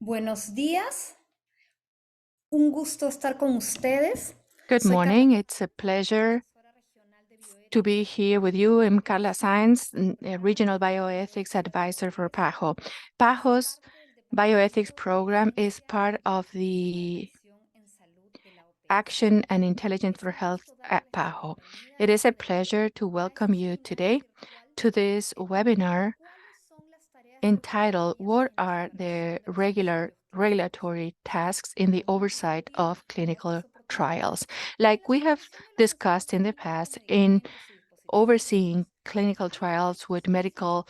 Buenos días, un gusto estar con ustedes. Good Soy Carla, morning. It's a pleasure profesora regional de to bioética. be here with you. I'm Carla Sainz, Regional Bioethics Advisor for PAHO. PAHO's bioethics program is part of the Action and Intelligence for Health at PAHO. It is a pleasure to welcome you today to this webinar entitled, What are the regulatory tasks in the oversight of clinical trials? Like we have discussed in the past, in overseeing clinical trials with medical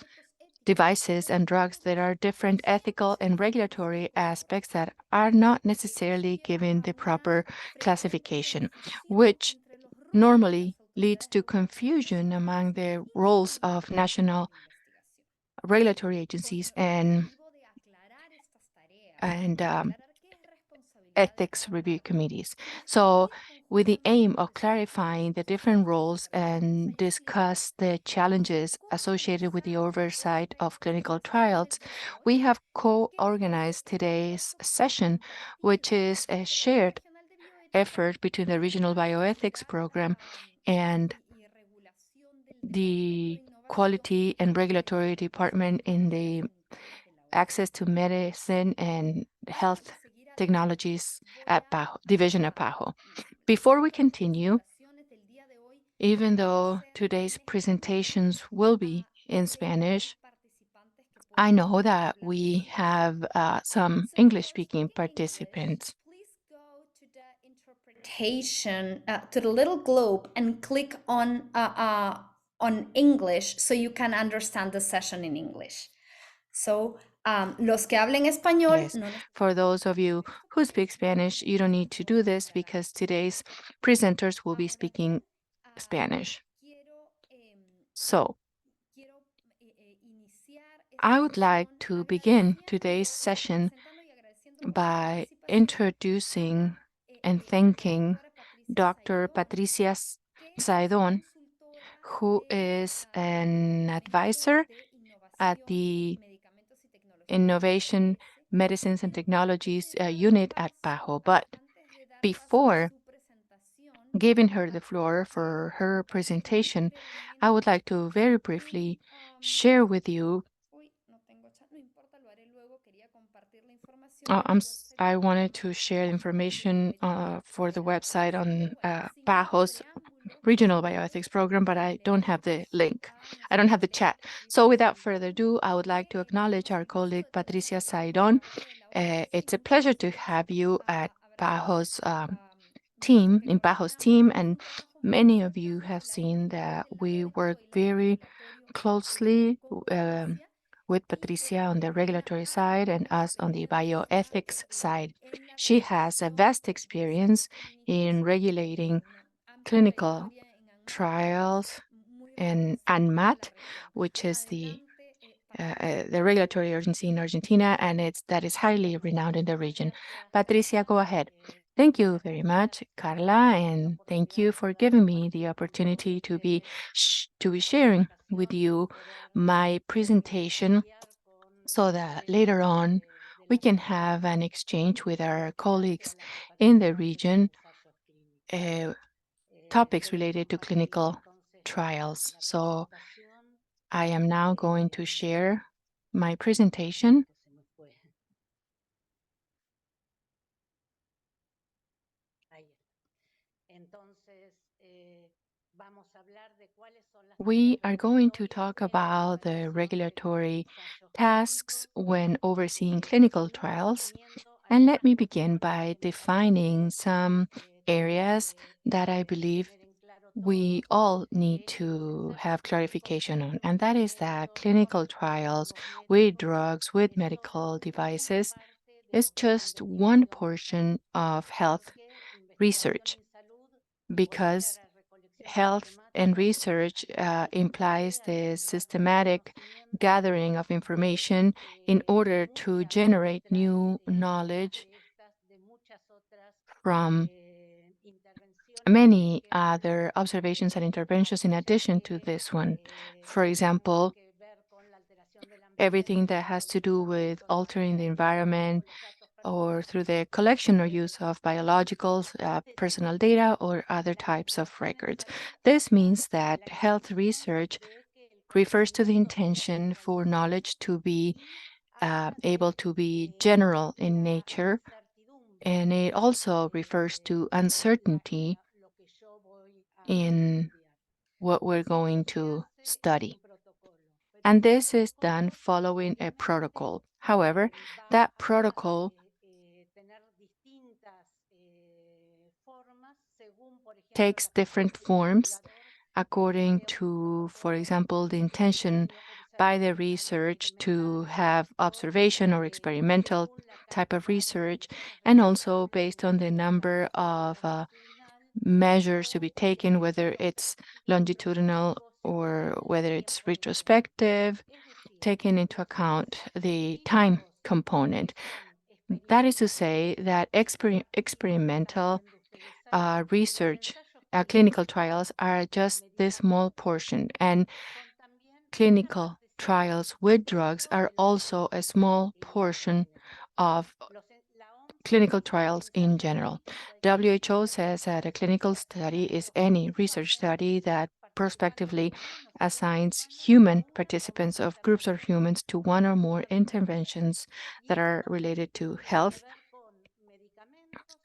devices and drugs, there are different ethical and regulatory aspects that are not necessarily given the proper classification, which normally leads to confusion among the roles of national regulatory agencies and ethics review committees. So with the aim of clarifying the different roles and discuss the challenges associated with the oversight of clinical trials, we have co-organized today's session, which is a shared effort between the Regional Bioethics Program and the Quality and Regulatory Department in the Access to Medicine and Health Technologies at PAHO, Division of PAHO. Before we continue, even though today's presentations will be in Spanish, I know that we have some English-speaking participants. Please go to the interpretation, to the little globe and click on English so you can understand the session in English. So, los que hablen español, Yes, for those of you who speak Spanish, you don't need to do this because today's presenters will be speaking Spanish. So, I would like to begin today's session by introducing and thanking Dr. Patricia Saidon, who is an advisor at the Innovation, Medicines and Technologies unit at PAHO. But before giving her the floor for her presentation, I would like to very briefly share with you. I wanted to share information for the website on PAHO's Regional Bioethics Program, but I don't have the link. I don't have the chat. So without further ado, I would like to acknowledge our colleague Patricia Saidon. It's a pleasure to have you at PAHO's team, and many of you have seen that we work very closely with Patricia on the regulatory side and us on the bioethics side. She has a vast experience in regulating clinical trials and ANMAT, which is the regulatory agency in Argentina, and that is highly renowned in the region. Patricia, go ahead. Thank you very much, Carla, and thank you for giving me the opportunity to be sharing with you my presentation so that later on we can have an exchange with our colleagues in the region, topics related to clinical trials. So I am now going to share my presentation. We are going to talk about the regulatory tasks when overseeing clinical trials. And let me begin by defining some areas that I believe we all need to have clarification on. And that is that clinical trials with drugs, with medical devices, is just one portion of health research, because health and research implies the systematic gathering of information in order to generate new knowledge from many other observations and interventions in addition to this one. For example, everything that has to do with altering the environment or through the collection or use of biologicals, personal data, or other types of records. This means that health research refers to the intention for knowledge to be able to be general in nature, and it also refers to uncertainty in what we're going to study. And this is done following a protocol. However, that protocol takes different forms according to, for example, the intention by the research to have observation or experimental type of research, and also based on the number of measures to be taken, whether it's longitudinal or whether it's retrospective, taking into account the time component. That is to say that experimental research, clinical trials are just this small portion, and clinical trials with drugs are also a small portion of clinical trials in general. WHO says that a clinical study is any research study that prospectively assigns human participants of groups of humans to one or more interventions that are related to health.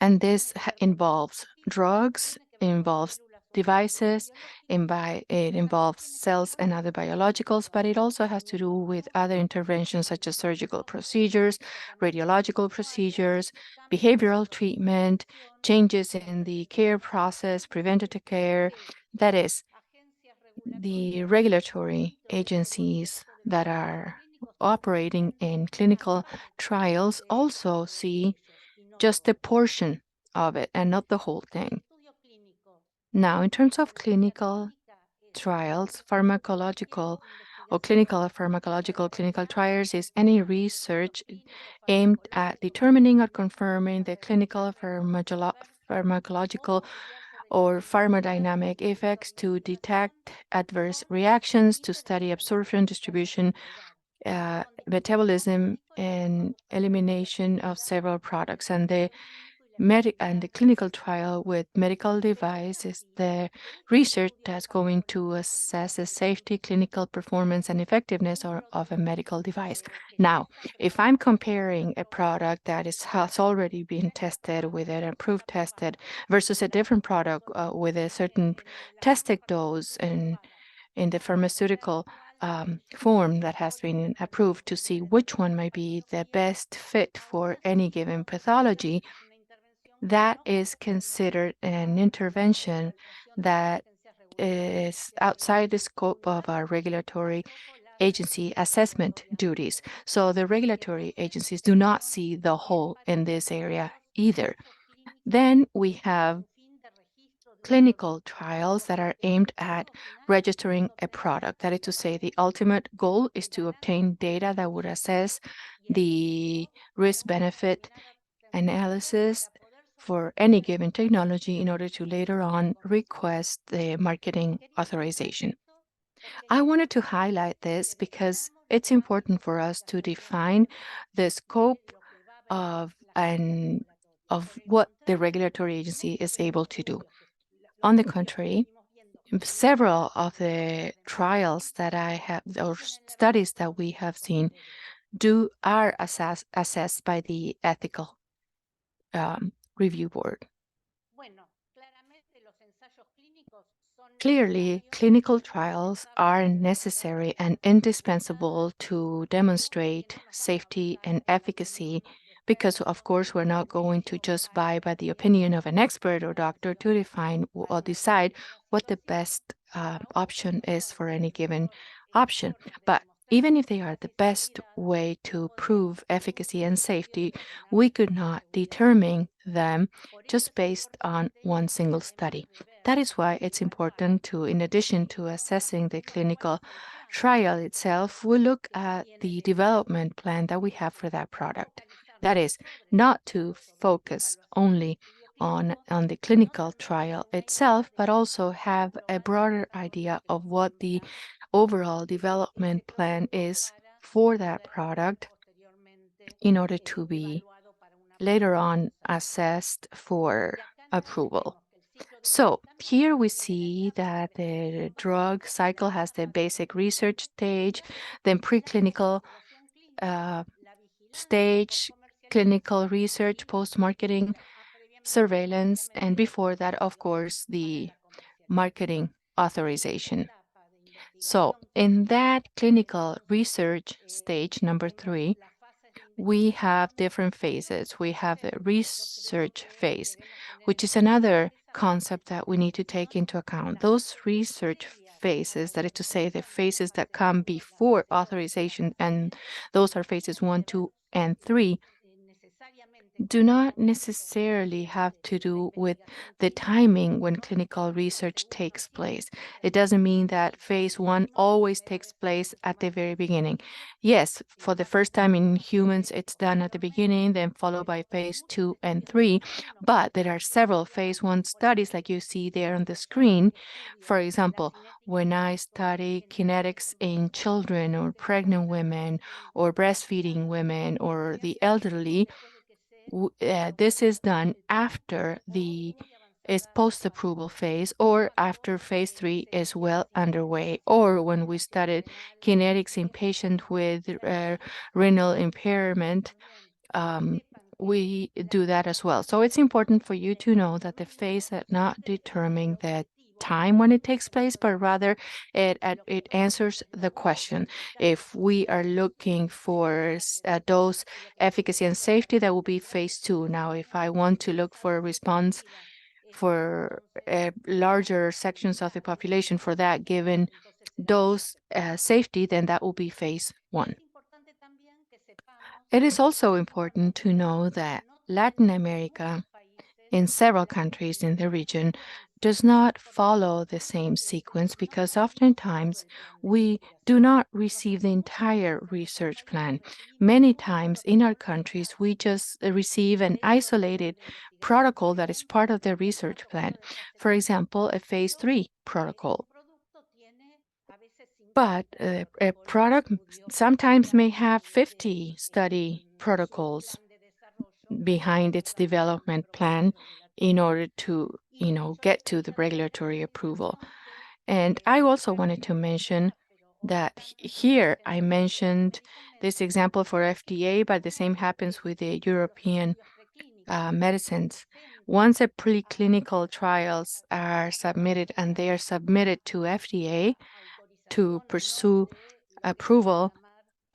And this involves drugs, involves devices, it involves cells and other biologicals, but it also has to do with other interventions such as surgical procedures, radiological procedures, behavioral treatment, changes in the care process, preventative care. That is, the regulatory agencies that are operating in clinical trials also see just a portion of it and not the whole thing. Now, in terms of clinical trials, pharmacological or clinical or pharmacological clinical trials is any research aimed at determining or confirming the clinical, pharmacological, or pharmacodynamic effects to detect adverse reactions, to study absorption, distribution, metabolism, and elimination of several products. And the clinical trial with medical device is the research that's going to assess the safety, clinical performance, and effectiveness of a medical device. Now, if I'm comparing a product that has already been tested with an approved tested versus a different product with a certain tested dose and in the pharmaceutical form that has been approved to see which one might be the best fit for any given pathology, that is considered an intervention that is outside the scope of our regulatory agency assessment duties. So the regulatory agencies do not see the whole in this area either. Then we have clinical trials that are aimed at registering a product. That is to say, the ultimate goal is to obtain data that would assess the risk benefit analysis for any given technology in order to later on request the marketing authorization. I wanted to highlight this because it's important for us to define the scope of what the regulatory agency is able to do. On the contrary, several of the trials that I have or studies that we have seen are assessed by the ethical review board. Clearly, clinical trials are necessary and indispensable to demonstrate safety and efficacy because, of course, we're not going to just buy by the opinion of an expert or doctor to define or decide what the best option is for any given option. But even if they are the best way to prove efficacy and safety, we could not determine them just based on one single study. That is why it's important to, in addition to assessing the clinical trial itself, we look at the development plan that we have for that product. That is, not to focus only on the clinical trial itself, but also have a broader idea of what the overall development plan is for that product in order to be later on assessed for approval. So here we see that the drug cycle has the basic research stage, then preclinical stage, clinical research, post-marketing, surveillance, and before that, of course, the marketing authorization. So in that clinical research stage, number 3, we have different phases. We have the research phase, which is another concept that we need to take into account. Those research phases, that is to say, the phases that come before authorization, and those are phases 1, 2, and 3, do not necessarily have to do with the timing when clinical research takes place. It doesn't mean that phase 1 always takes place at the very beginning. Yes, for the first time in humans, it's done at the beginning, then followed by phase 2 and 3. But there are several phase 1 studies, like you see there on the screen. For example, when I study kinetics in children or pregnant women or breastfeeding women or the elderly, this is done after the post-approval phase, or after phase 3 is well underway, or when we studied kinetics in patients with renal impairment, we do that as well. So it's important for you to know that the phase does not determine the time when it takes place, but rather it answers the question. If we are looking for dose efficacy and safety, that will be phase 2. Now, if I want to look for a response for larger sections of the population for that given dose safety, then that will be phase 1. It is also important to know that Latin America, in several countries in the region, does not follow the same sequence, because oftentimes we do not receive the entire research plan. Many times in our countries, we just receive an isolated protocol that is part of the research plan. For example, a phase 3 protocol. But a product sometimes may have 50 study protocols behind its development plan in order to, get to the regulatory approval. And I also wanted to mention that here I mentioned this example for FDA, but the same happens with the European medicines. Once the preclinical trials are submitted and they are submitted to FDA to pursue approval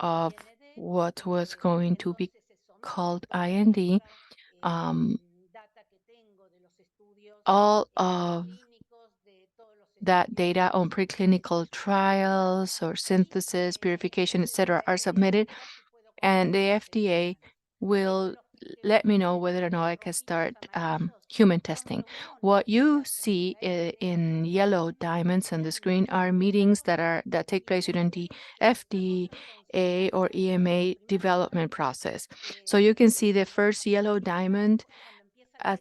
of what was going to be called IND, all of that data on preclinical trials or synthesis, purification, etc., are submitted, and the FDA will let me know whether or not I can start human testing. What you see in yellow diamonds on the screen are meetings that take place during the FDA or EMA development process. So you can see the first yellow diamond at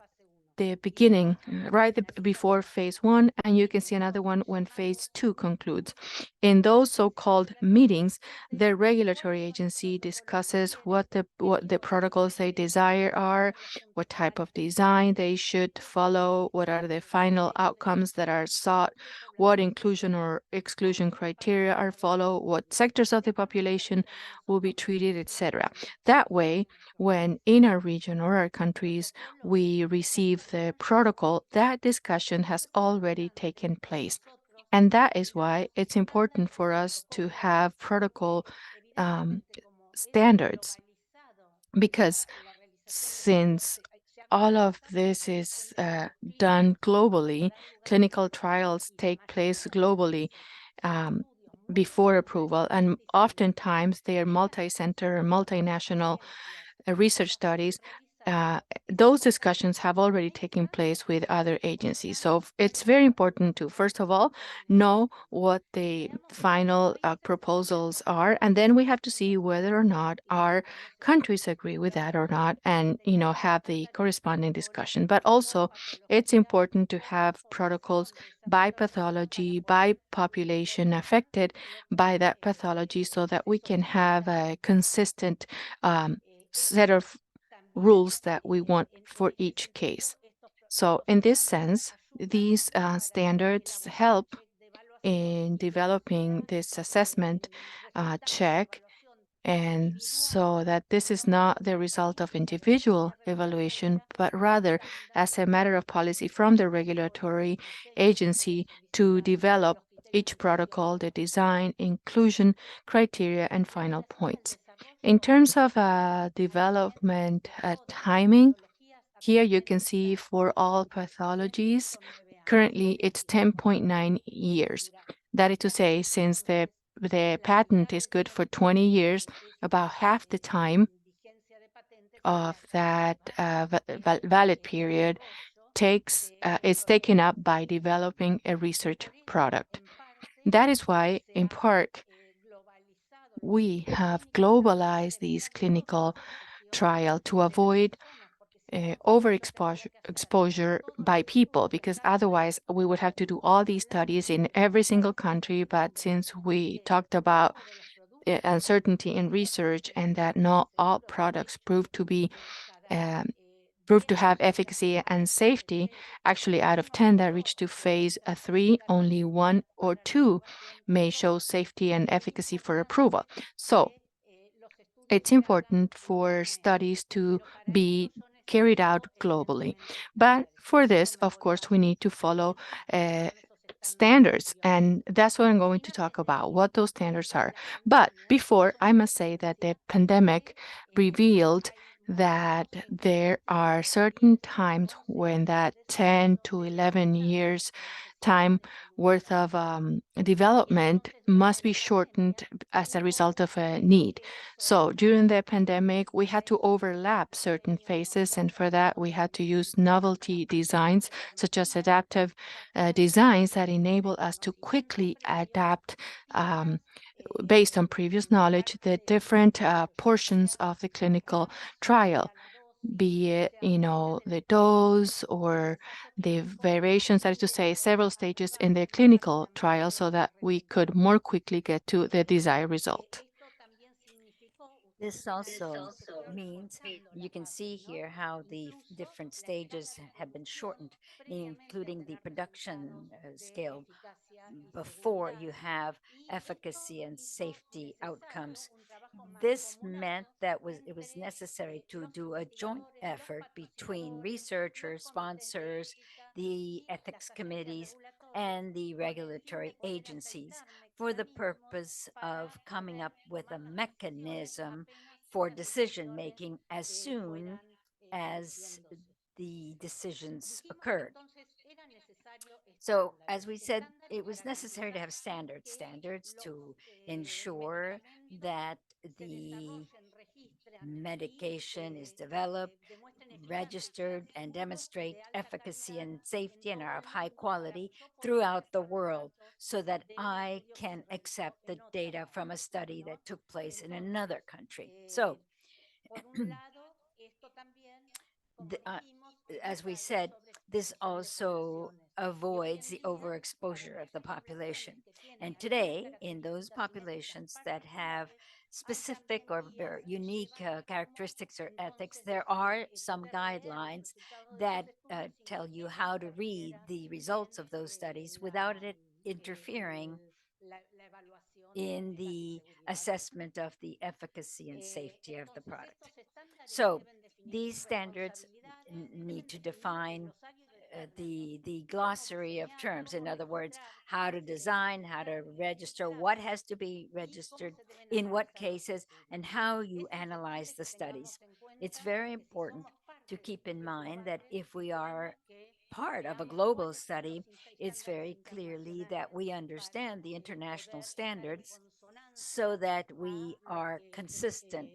the beginning, right before phase 1, and you can see another one when phase 2 concludes. In those so-called meetings, the regulatory agency discusses what the protocols they desire are, what type of design they should follow, what are the final outcomes that are sought, what inclusion or exclusion criteria are followed, what sectors of the population will be treated, etc. That way, when in our region or our countries we receive the protocol, that discussion has already taken place. And that is why it's important for us to have protocol standards, because since all of this is done globally, clinical trials take place globally before approval, and oftentimes they are multi-center or multinational research studies. uh, those discussions have already taken place with other agencies. So it's very important to, first of all, know what the final proposals are, and then we have to see whether or not our countries agree with that or not, and have the corresponding discussion. But also, it's important to have protocols by pathology, by population affected by that pathology, so that we can have a consistent set of rules that we want for each case. So, in this sense, these standards help in developing this assessment check, and so that this is not the result of individual evaluation, but rather as a matter of policy from the regulatory agency to develop each protocol, the design, inclusion criteria, and final points. In terms of development timing, here you can see for all pathologies, currently it's 10.9 years. That is to say, since the patent is good for 20 years, about half the time of that valid period is taken up by developing a research product. That is why, in part, we have globalized these clinical trial to avoid overexposure by people, because otherwise we would have to do all these studies in every single country. But since we talked about uncertainty in research and that not all products um, prove to have efficacy and safety, actually out of 10 that reach to phase 3, only 1 or 2 may show safety and efficacy for approval. So it's important for studies to be carried out globally. But for this, of course, we need to follow standards, and that's what I'm going to talk about, what those standards are. But before, I must say that the pandemic revealed that there are certain times when that 10 to 11 years time worth of development must be shortened as a result of a need. So during the pandemic, we had to overlap certain phases, and for that, we had to use novelty designs, such as adaptive designs that enable us to quickly adapt based on previous knowledge, the different portions of the clinical trial, be it, the dose or the variations, that is to say, several stages in the clinical trial, so that we could more quickly get to the desired result. This also means you can see here how the different stages have been shortened, including the production scale before you have efficacy and safety outcomes. This meant that it was necessary to do a joint effort between researchers, sponsors, the ethics committees, and the regulatory agencies for the purpose of coming up with a mechanism for decision making as soon as the decisions occurred. So, as we said, it was necessary to have standards to ensure that the medication is developed, registered, and demonstrate efficacy and safety and are of high quality throughout the world, so that I can accept the data from a study that took place in another country. So, the, as we said, this also avoids the overexposure of the population. And today, in those populations that have specific or very unique characteristics or ethics, there are some guidelines that tell you how to read the results of those studies without it interfering in the assessment of the efficacy and safety of the product. So these standards need to define the glossary of terms. In other words, how to design, how to register, what has to be registered, in what cases, and how you analyze the studies. It's very important to keep in mind that if we are part of a global study, it's very clearly that we understand the international standards so that we are consistent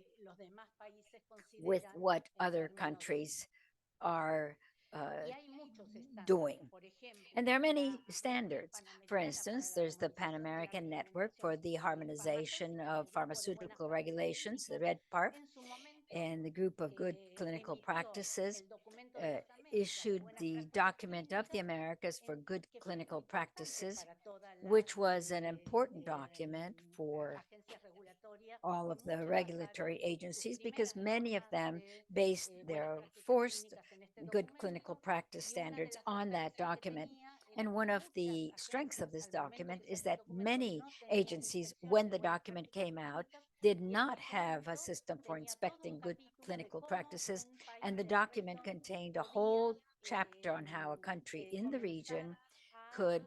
with what other countries are uh, doing. And there are many standards. For instance, there's the Pan American Network for the Harmonization of Pharmaceutical Regulations, the Red PARF, and the Group of Good Clinical Practices uh, issued the Document of the Americas for Good Clinical Practices, which was an important document for all of the regulatory agencies because many of them based their forced good clinical practice standards on that document. And one of the strengths of this document is that many agencies, when the document came out, did not have a system for inspecting good clinical practices. And the document contained a whole chapter on how a country in the region could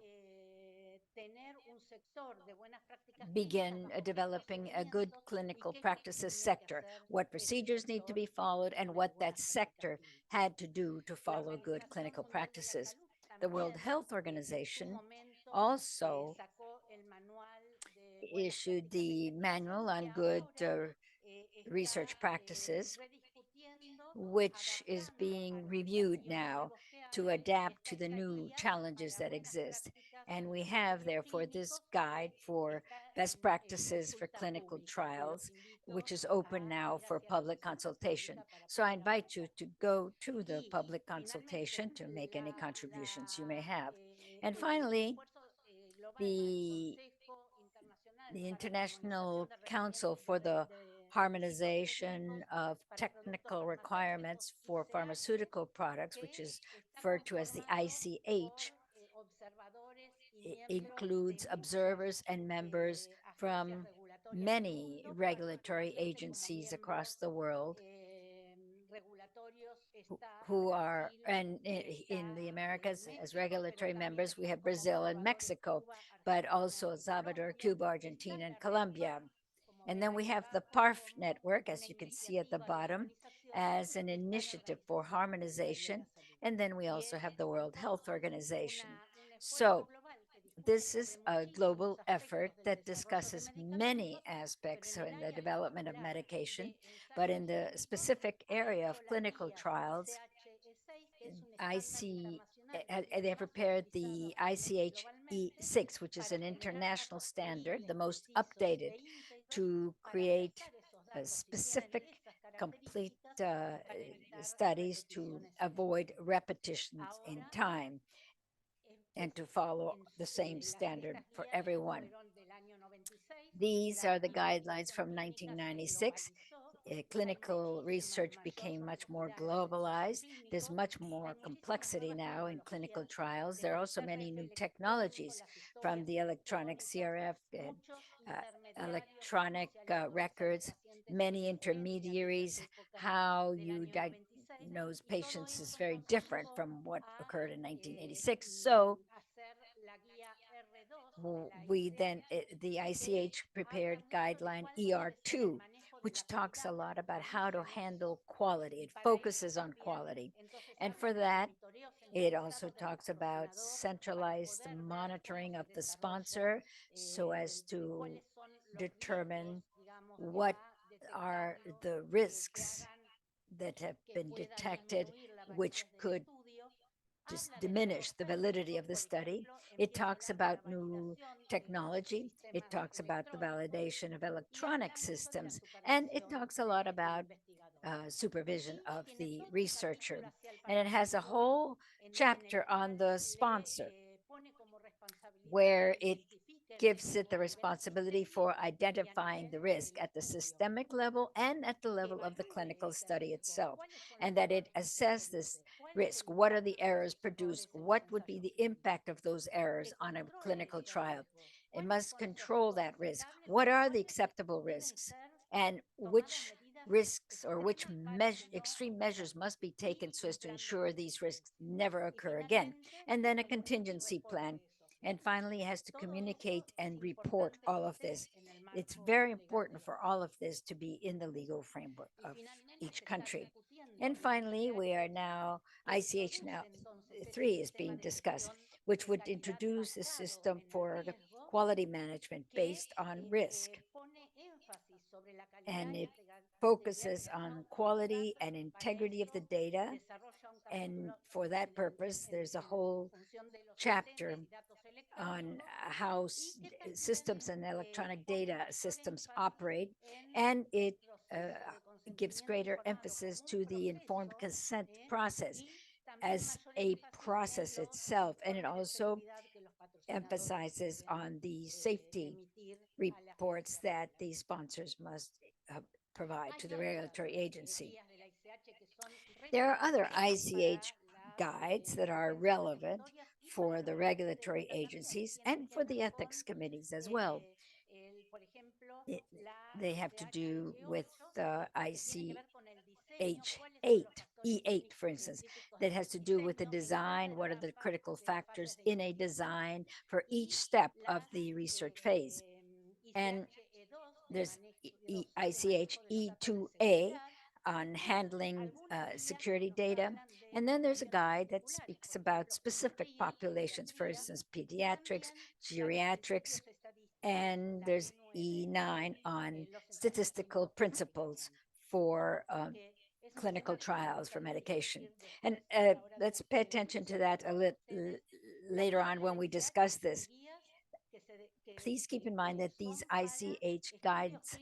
begin developing a good clinical practices sector, what procedures need to be followed, and what that sector had to do to follow good clinical practices. The World Health Organization also issued the Manual on Good Research Practices, which is being reviewed now to adapt to the new challenges that exist. And we have, therefore, this guide for best practices for clinical trials, which is open now for public consultation. So I invite you to go to the public consultation to make any contributions you may have. And finally, the the International Council for the Harmonization of Technical Requirements for Pharmaceutical Products, which is referred to as the ICH, includes observers and members from many regulatory agencies across the world who are, and in the Americas, as regulatory members, we have Brazil and Mexico, but also Salvador, Cuba, Argentina, and Colombia. And then we have the PARF network, as you can see at the bottom, as an initiative for harmonization. And then we also have the World Health Organization. So this is a global effort that discusses many aspects in the development of medication, but in the specific area of clinical trials, IC, they prepared the ICH E6, which is an international standard, the most updated, to create a specific, complete studies to avoid repetitions in time and to follow the same standard for everyone. These are the guidelines from 1996. Clinical research became much more globalized. There's much more complexity now in clinical trials. There are also many new technologies from the electronic CRF and electronic records, many intermediaries. How you diagnose patients is very different from what occurred in 1986. So we then, the ICH prepared guideline ER2, which talks a lot about how to handle quality. It focuses on quality. And for that, it also talks about centralized monitoring of the sponsor so as to determine what are the risks that have been detected, which could diminish the validity of the study. It talks about new technology. It talks about the validation of electronic systems. And it talks a lot about supervision of the researcher. And it has a whole chapter on the sponsor where it gives it the responsibility for identifying the risk at the systemic level and at the level of the clinical study itself, and that it assess this risk. What are the errors produced? What would be the impact of those errors on a clinical trial? It must control that risk. What are the acceptable risks? And which risks or which extreme measures must be taken so as to ensure these risks never occur again? And then a contingency plan, and finally, it has to communicate and report all of this. It's very important for all of this to be in the legal framework of each country. And finally, we are now, ICH now 3 is being discussed, which would introduce a system for quality management based on risk. And it focuses on quality and integrity of the data. And for that purpose, there's a whole chapter on how systems and electronic data systems operate, and it uh, gives greater emphasis to the informed consent process as a process itself, and it also emphasizes on the safety reports that the sponsors must uh, provide to the regulatory agency. There are other ICH guides that are relevant for the regulatory agencies and for the ethics committees as well. It, they have to do with ICH8, E8, for instance, that has to do with the design. What are the critical factors in a design for each step of the research phase? And there's ICH E2A on handling security data. And then there's a guide that speaks about specific populations, for instance, pediatrics, geriatrics, and there's E9 on statistical principles for clinical trials for medication. And let's pay attention to that a little later on when we discuss this. Please keep in mind that these ICH guides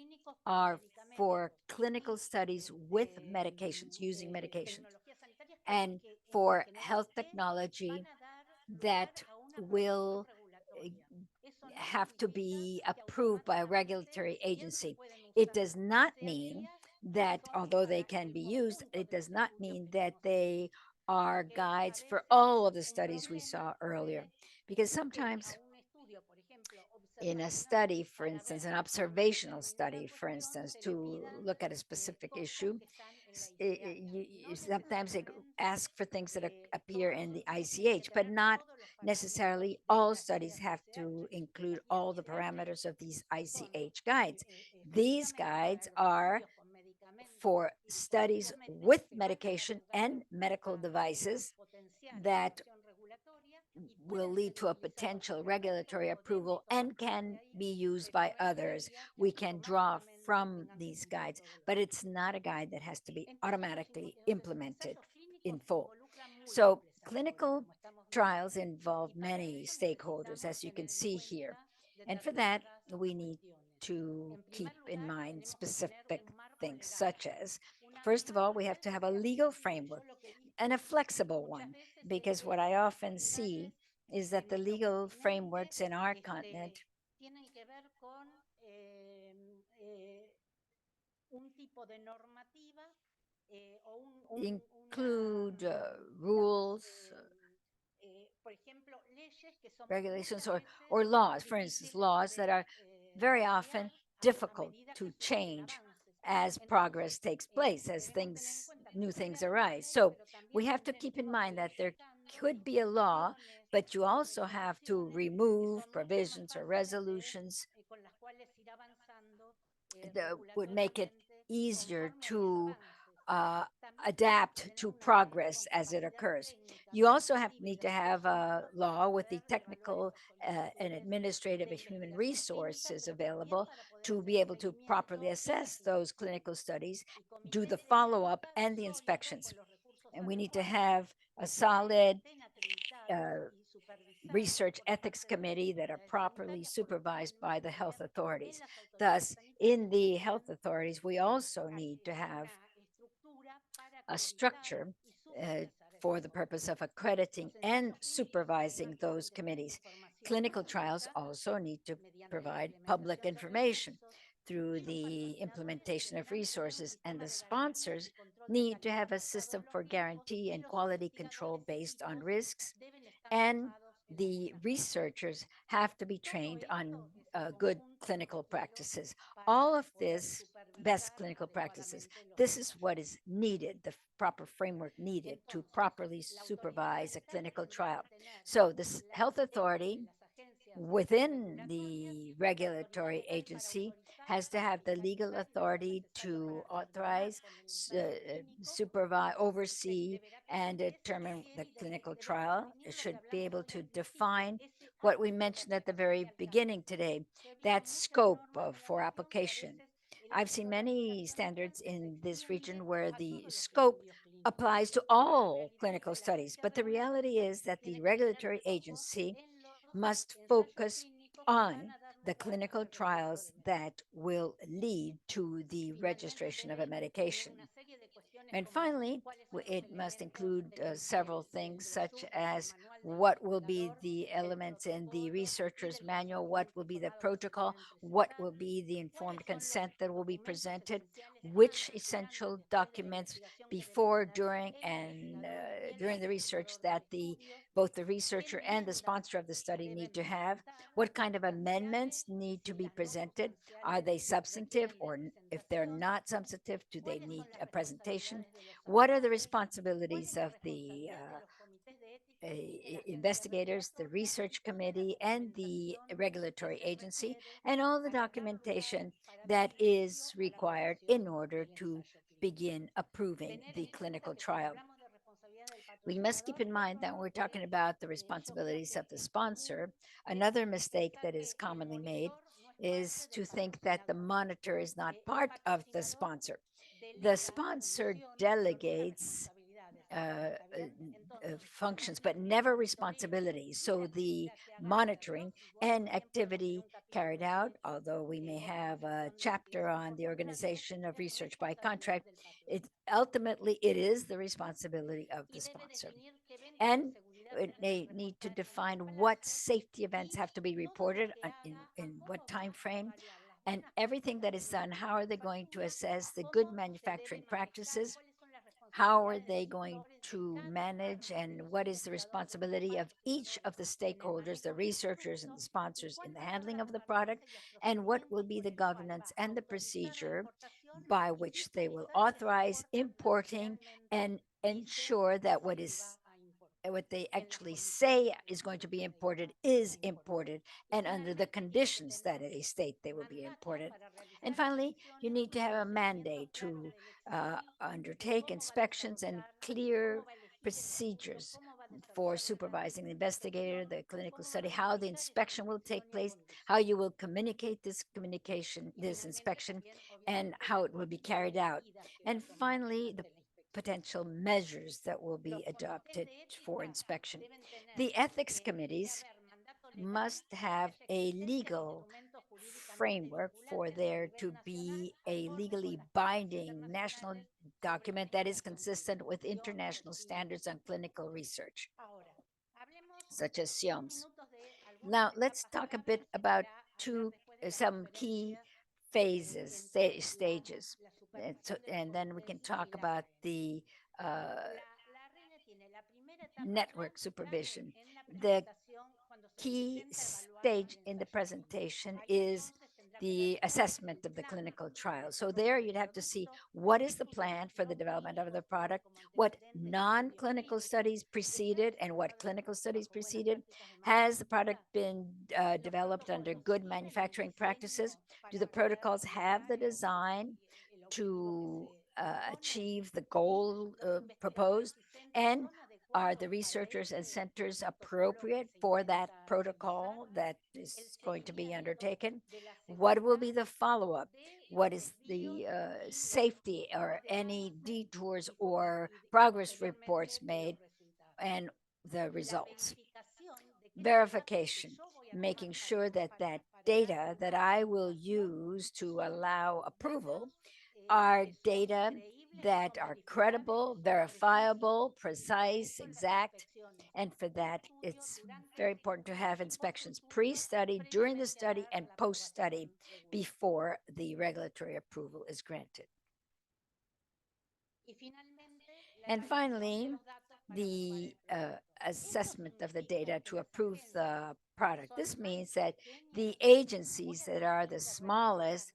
are for clinical studies with medications, using medications, and for health technology that will have to be approved by a regulatory agency. It does not mean that, although they can be used, it does not mean that they are guides for all of the studies we saw earlier. Because sometimes in a study, for instance, an observational study, for instance, to look at a specific issue, sometimes they ask for things that appear in the ICH, but not necessarily all studies have to include all the parameters of these ICH guides. These guides are for studies with medication and medical devices that will lead to a potential regulatory approval and can be used by others. We can draw from these guides, but it's not a guide that has to be automatically implemented in full. So clinical trials involve many stakeholders, as you can see here. And for that, we need to keep in mind specific things, such as, first of all, we have to have a legal framework and a flexible one, because what I often see is that the legal frameworks in our continent include rules, regulations, or laws, for instance, laws that are very often difficult to change as progress takes place, as new things arise. So we have to keep in mind that there could be a law, but you also have to remove provisions or resolutions that would make it easier to uh, adapt to progress as it occurs. You also need to have a law with the technical and administrative and human resources available to be able to properly assess those clinical studies, do the follow up and the inspections. And we need to have a solid research ethics committee that are properly supervised by the health authorities. Thus, in the health authorities, we also need to have a structure uh, for the purpose of accrediting and supervising those committees. Clinical trials also need to provide public information through the implementation of resources, and the sponsors need to have a system for guarantee and quality control based on risks, and the researchers have to be trained on good clinical practices. All of this, best clinical practices, this is what is needed, the proper framework needed to properly supervise a clinical trial. So this health authority within the regulatory agency has to have the legal authority to authorize, supervise, oversee, and determine the clinical trial. It should be able to define what we mentioned at the very beginning today, that scope for application. I've seen many standards in this region where the scope applies to all clinical studies, but the reality is that the regulatory agency must focus on the clinical trials that will lead to the registration of a medication. And finally, it must include several things such as what will be the elements in the researcher's manual, what will be the protocol, what will be the informed consent that will be presented, which essential documents before, during, and during the research that the both the researcher and the sponsor of the study need to have, what kind of amendments need to be presented, are they substantive, or if they're not substantive, do they need a presentation? What are the responsibilities of the investigators, the research committee, and the regulatory agency, and all the documentation that is required in order to begin approving the clinical trial? We must keep in mind that when we're talking about the responsibilities of the sponsor, another mistake that is commonly made is to think that the monitor is not part of the sponsor. The sponsor delegates functions, but never responsibilities. So the monitoring and activity carried out, although we may have a chapter on the organization of research by contract, it is the responsibility of the sponsor. And they need to define what safety events have to be reported in what time frame, and everything that is done. How are they going to assess the good manufacturing practices? How are they going to manage, and what is the responsibility of each of the stakeholders, the researchers and the sponsors, in the handling of the product? And what will be the governance and the procedure by which they will authorize importing and ensure that what they actually say is going to be imported is imported, and under the conditions that they state they will be imported. And finally, you need to have a mandate to undertake inspections and clear procedures for supervising the investigator, the clinical study, how the inspection will take place, how you will communicate this inspection, and how it will be carried out. And finally, the potential measures that will be adopted for inspection. The ethics committees must have a legal framework for there to be a legally binding national document that is consistent with international standards on clinical research, such as SIOMS. Now, let's talk a bit about some key stages. And then we can talk about the uh, network supervision. The key stage in the presentation is the assessment of the clinical trial. So there you'd have to see what is the plan for the development of the product, what non-clinical studies preceded and what clinical studies preceded. Has the product been developed under good manufacturing practices? Do the protocols have the design to achieve the goal proposed? And are the researchers and centers appropriate for that protocol that is going to be undertaken? What will be the follow up? What is the safety or any detours or progress reports made, and the results? Verification, making sure that that data that I will use to allow approval are data that are credible, verifiable, precise, exact. And for that, it's very important to have inspections pre-study, during the study, and post-study before the regulatory approval is granted. And finally, the assessment of the data to approve the product. This means that the agencies that are the smallest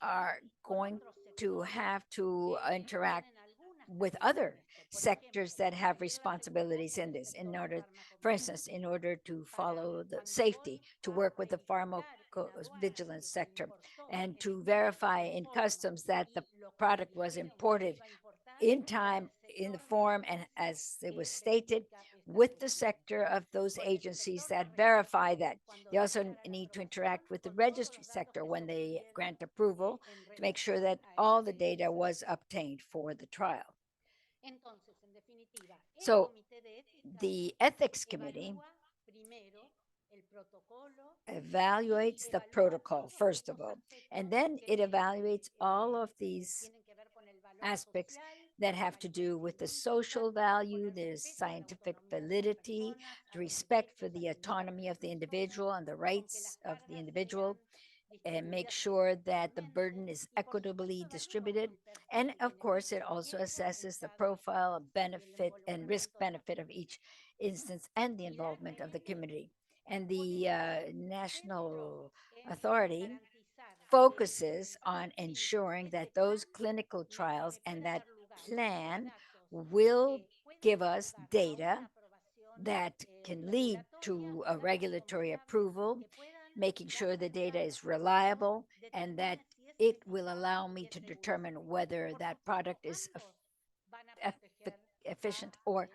are going to have to interact with other sectors that have responsibilities in this, in order, for instance, in order to follow the safety, to work with the pharmacovigilance sector, and to verify in customs that the product was imported in time, in the form, and as it was stated, with the sector of those agencies that verify that. They also need to interact with the registry sector when they grant approval to make sure that all the data was obtained for the trial. So the ethics committee evaluates the protocol, first of all, and then it evaluates all of these aspects that have to do with the social value, the scientific validity, the respect for the autonomy of the individual and the rights of the individual, and make sure that the burden is equitably distributed. And of course, it also assesses the profile of benefit and risk benefit of each instance and the involvement of the community. And the national authority focuses on ensuring that those clinical trials and that plan will give us data that can lead to a regulatory approval, making sure the data is reliable and that it will allow me to determine whether that product is efficient or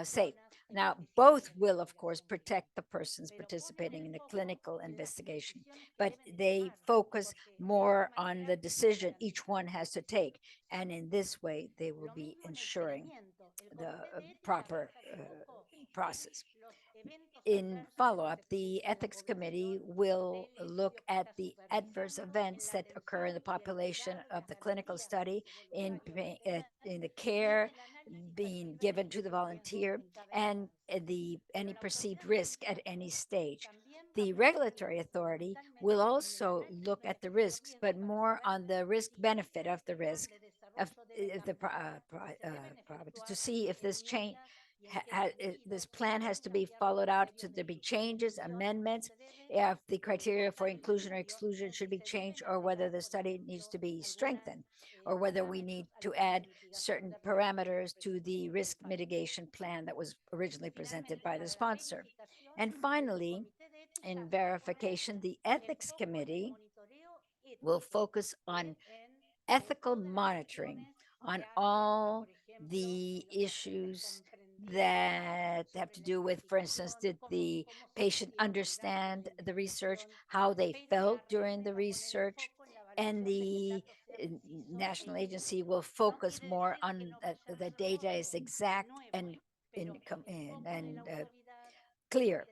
safe. Now, both will, of course, protect the persons participating in the clinical investigation, but they focus more on the decision each one has to take. And in this way, they will be ensuring the proper process. In follow up, the ethics committee will look at the adverse events that occur in the population of the clinical study, in the care being given to the volunteer, and any perceived risk at any stage. The regulatory authority will also look at the risks, but more on the risk benefit of the risk of the to see if this change this plan has to be followed out. Should there be changes, amendments, if the criteria for inclusion or exclusion should be changed, or whether the study needs to be strengthened, or whether we need to add certain parameters to the risk mitigation plan that was originally presented by the sponsor. And finally, in verification, the ethics committee will focus on ethical monitoring on all the issues that have to do with, for instance, did the patient understand the research, how they felt during the research, and the national agency will focus more on the data is exact and clear.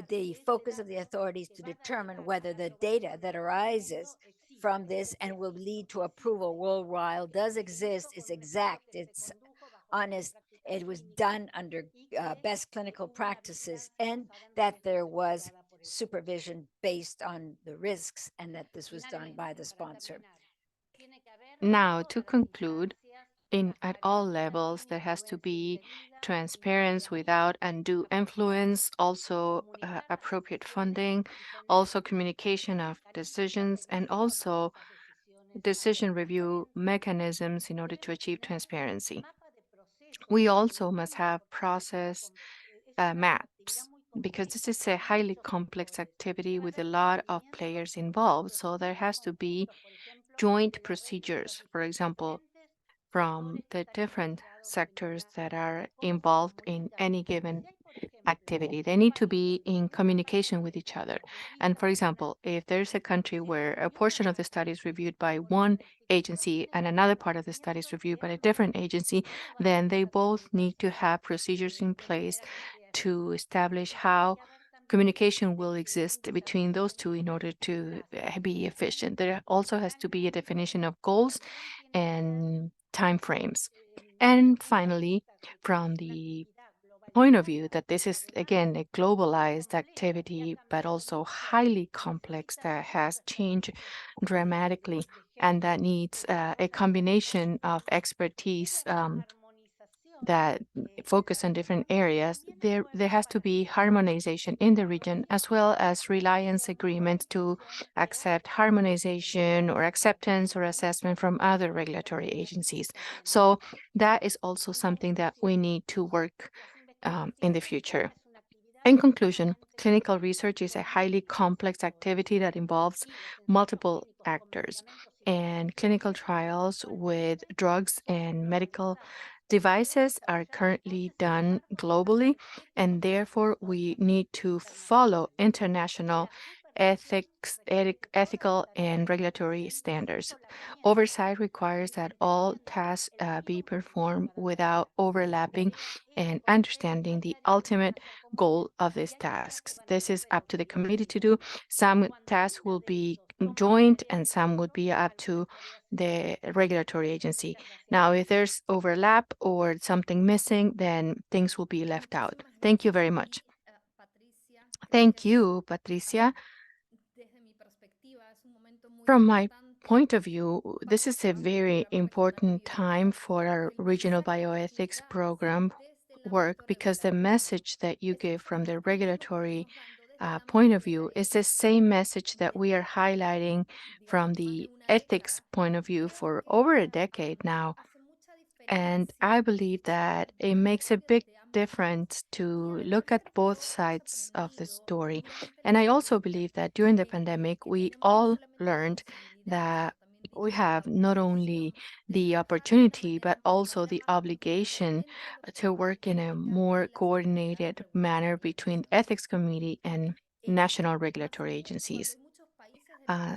The focus of the authorities to determine whether the data that arises from this and will lead to approval worldwide does exist, is exact, it's honest, it was done under best clinical practices, and that there was supervision based on the risks, and that this was done by the sponsor. Now, to conclude, at all levels, there has to be transparency without undue influence, also appropriate funding, also communication of decisions, and also decision review mechanisms in order to achieve transparency. We also must have process maps because this is a highly complex activity with a lot of players involved. So there has to be joint procedures, for example, from the different sectors that are involved in any given activity. They need to be in communication with each other. And for example, if there's a country where a portion of the study is reviewed by one agency and another part of the study is reviewed by a different agency, then they both need to have procedures in place to establish how communication will exist between those two in order to be efficient. There also has to be a definition of goals and timeframes. And finally, from the point of view that this is again a globalized activity, but also highly complex that has changed dramatically and that needs a combination of expertise that focus on different areas, there has to be harmonization in the region as well as reliance agreements to accept harmonization or acceptance or assessment from other regulatory agencies. So that is also something that we need to work in the future. In conclusion, clinical research is a highly complex activity that involves multiple actors, and clinical trials with drugs and medical Devices are currently done globally, and therefore we need to follow international ethical and regulatory standards. Oversight requires that all tasks be performed without overlapping and understanding the ultimate goal of these tasks. This is up to the committee to do. Some tasks will be joint and some would be up to the regulatory agency. Now, if there's overlap or something missing, then things will be left out. Thank you very much. Thank you, Patricia. From my point of view, this is a very important time for our regional bioethics program work because the message that you give from the regulatory point of view is the same message that we are highlighting from the ethics point of view for over a decade now. And I believe that it makes a big difference to look at both sides of the story. And I also believe that during the pandemic, we all learned that we have not only the opportunity, but also the obligation to work in a more coordinated manner between ethics committee and national regulatory agencies.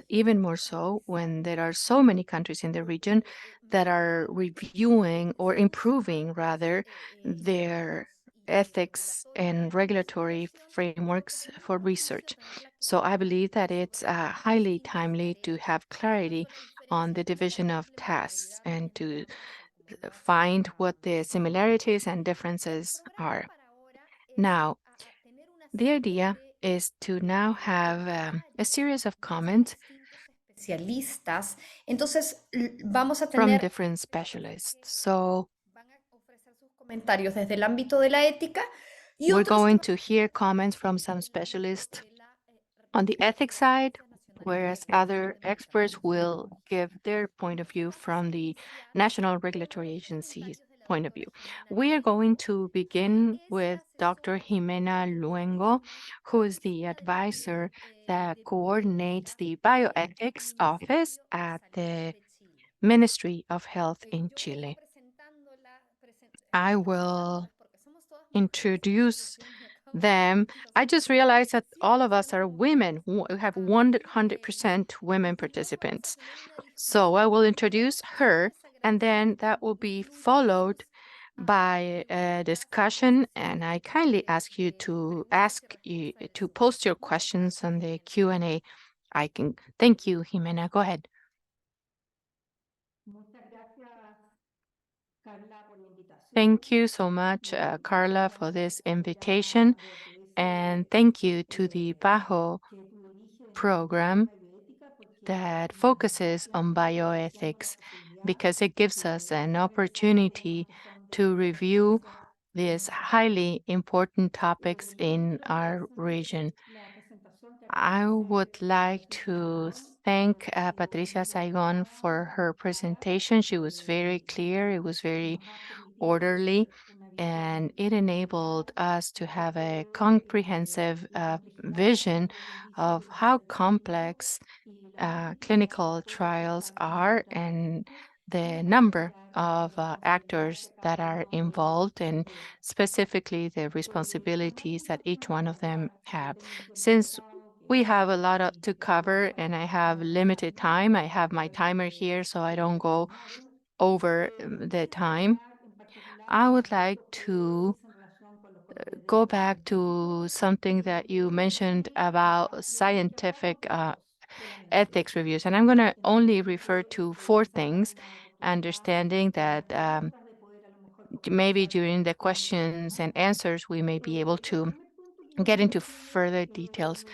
Even more so when there are so many countries in the region that are reviewing or improving, rather, their ethics and regulatory frameworks for research. So I believe that it's highly timely to have clarity on the division of tasks and to find what the similarities and differences are. Now, the idea is to now have a series of comments especialistas. Entonces, vamos a from tener different specialists. So van a ofrecer sus comentarios desde el ámbito de la ética y we're otros going to hear comments from some specialists on the ethics side, whereas other experts will give their point of view from the National Regulatory Agency's point of view. We are going to begin with Dr. Jimena Luengo, who is the advisor that coordinates the Bioethics Office at the Ministry of Health in Chile. I will introduce them. I just realized that all of us are women. We have 100% women participants. So I will introduce her, and then that will be followed by a discussion. And I kindly ask you to post your questions on the Q&A icon. Thank you, Jimena. Go ahead. Thank you so much, Carla, for this invitation. And thank you to the PAHO program that focuses on bioethics because it gives us an opportunity to review these highly important topics in our region. I would like to thank Patricia Saigon for her presentation. She was very clear. It was very orderly, and it enabled us to have a comprehensive vision of how complex clinical trials are and the number of actors that are involved and specifically the responsibilities that each one of them have. Since we have a lot to cover and I have limited time, I have my timer here so I don't go over the time. I would like to go back to something that you mentioned about scientific ethics reviews. And I'm going to only refer to 4 things, understanding that maybe during the questions and answers, we may be able to get into further details.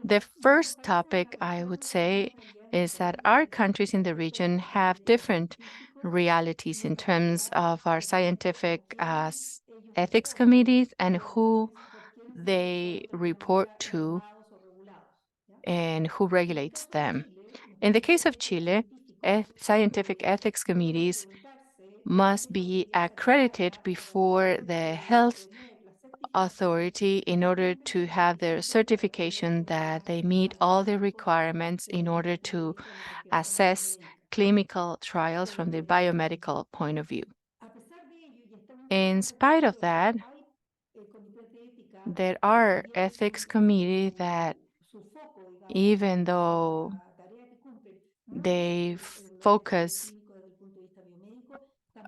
The first topic I would say is that our countries in the region have different realities in terms of our scientific ethics committees and who they report to and who regulates them. In the case of Chile, scientific ethics committees must be accredited before the health authority in order to have their certification that they meet all the requirements in order to assess clinical trials from the biomedical point of view. In spite of that, there are ethics committees that, even though they focus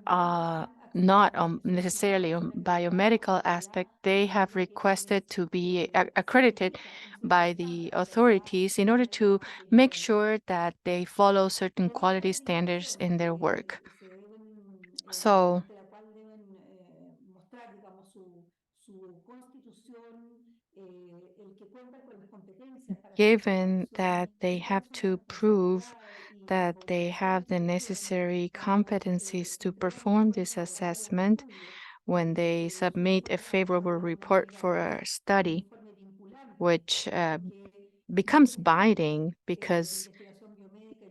not on necessarily on biomedical aspect, they have requested to be accredited by the authorities in order to make sure that they follow certain quality standards in their work. So, given that they have to prove that they have the necessary competencies to perform this assessment when they submit a favorable report for a study, which becomes binding because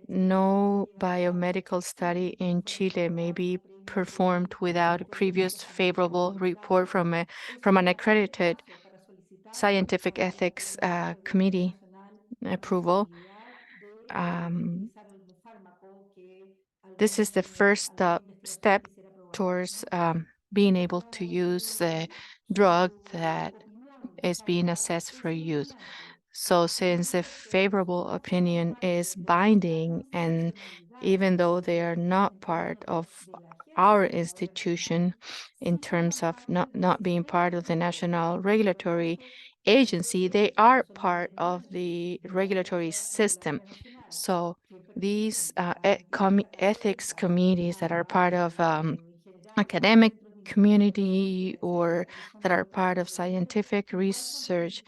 no biomedical study in Chile may be performed without a previous favorable report from an accredited scientific ethics committee approval. This is the first step towards being able to use a drug that is being assessed for use. So since the favorable opinion is binding, and even though they are not part of our institution in terms of not being part of the national regulatory agency, they are part of the regulatory system. So these ethics committees that are part of academic community or that are part of scientific research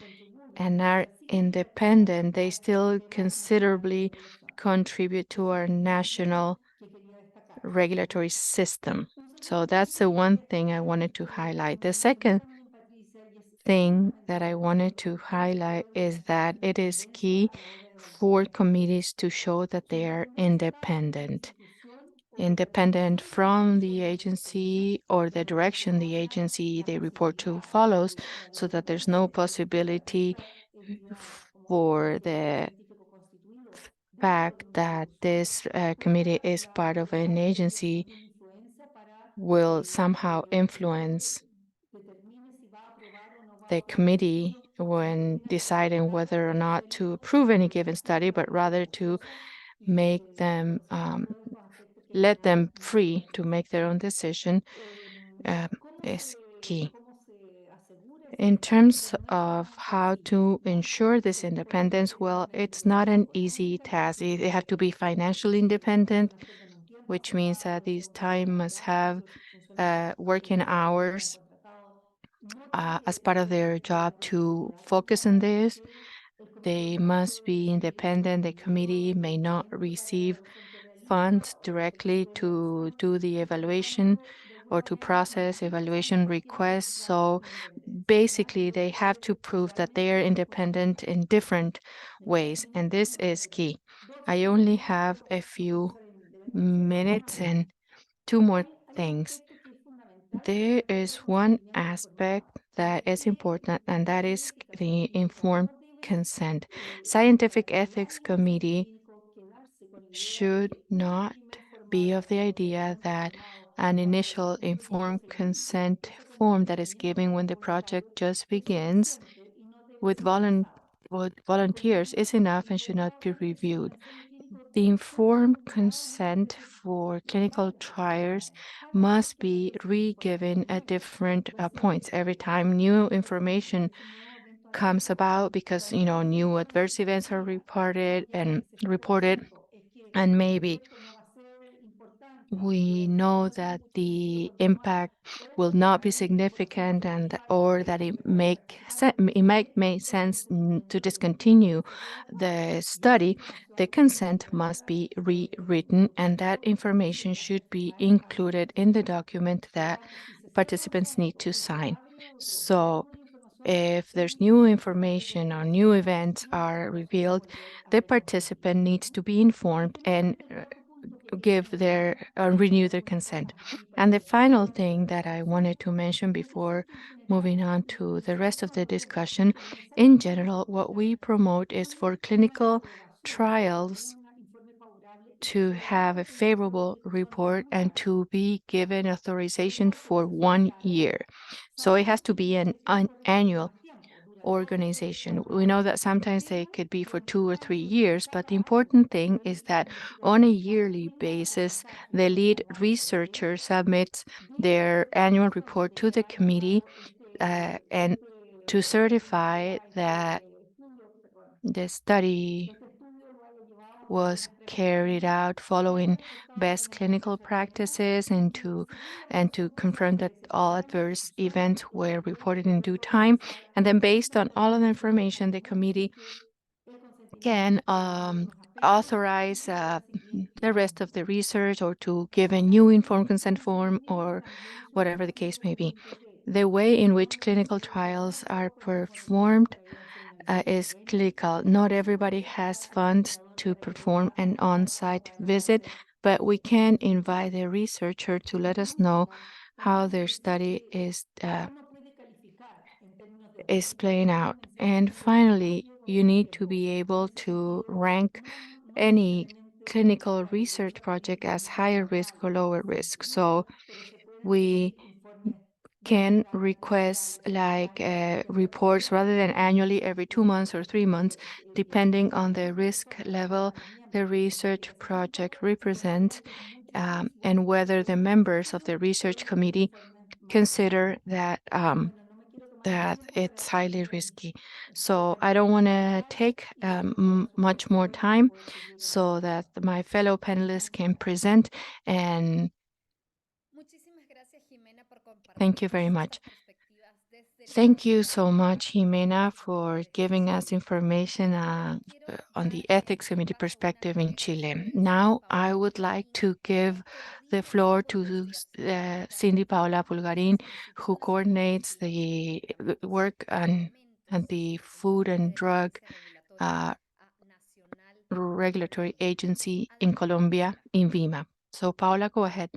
and are independent, they still considerably contribute to our national regulatory system. So that's the one thing I wanted to highlight. The second thing that I wanted to highlight is that it is key for committees to show that they are independent from the agency or the direction the agency they report to follows, so that there's no possibility for the fact that this committee is part of an agency will somehow influence the committee when deciding whether or not to approve any given study, but rather to make them let them free to make their own decision is key. In terms of how to ensure this independence, well, it's not an easy task. They have to be financially independent, which means that these time must have working hours as part of their job to focus on this. They must be independent. The committee may not receive funds directly to do the evaluation or to process evaluation requests. So basically, they have to prove that they are independent in different ways, and this is key. I only have a few minutes and two more things. There is one aspect that is important, and that is the informed consent. Scientific Ethics Committee should not be of the idea that an initial informed consent form that is given when the project just begins with volunteers is enough and should not be reviewed. The informed consent for clinical trials must be re-given at different points every time new information comes about, because new adverse events are reported, and maybe we know that the impact will not be significant, and or that it might make sense to discontinue the study. The consent must be rewritten, and that information should be included in the document that participants need to sign. So if there's new information or new events are revealed, the participant needs to be informed and renew their consent. And the final thing that I wanted to mention before moving on to the rest of the discussion, in general, what we promote is for clinical trials to have a favorable report and to be given authorization for 1 year. So it has to be an annual organization. We know that sometimes they could be for 2 or 3 years, but the important thing is that on a yearly basis, the lead researcher submits their annual report to the committee and to certify that the study was carried out following best clinical practices and to confirm that all adverse events were reported in due time. And then based on all of the information, the committee can authorize the rest of the research or to give a new informed consent form or whatever the case may be. The way in which clinical trials are performed is clinical. Not everybody has funds to perform an on-site visit, but we can invite the researcher to let us know how their study is playing out. And finally, you need to be able to rank any clinical research project as higher risk or lower risk. So we can request like reports rather than annually every 2 months or 3 months, depending on the risk level the research project represents and whether the members of the research committee consider that it's highly risky. So I don't want to take much more time so that my fellow panelists can present, and thank you very much. Thank you so much, Jimena, for giving us information on the Ethics Committee perspective in Chile. Now, I would like to give the floor to Cindy Paola Pulgarin, who coordinates the work on the Food and Drug Regulatory Agency in Colombia, INVIMA. So, Paola, go ahead.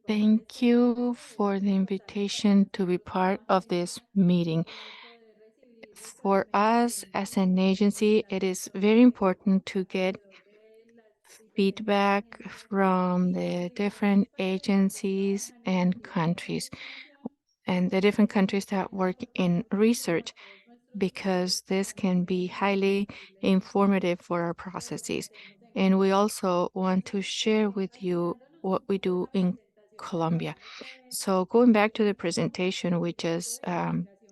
Thank you for the invitation to be part of this meeting. For us as an agency, it is very important to get feedback from the different agencies and countries and the different countries that work in research, because this can be highly informative for our processes. And we also want to share with you what we do in Colombia. So going back to the presentation we just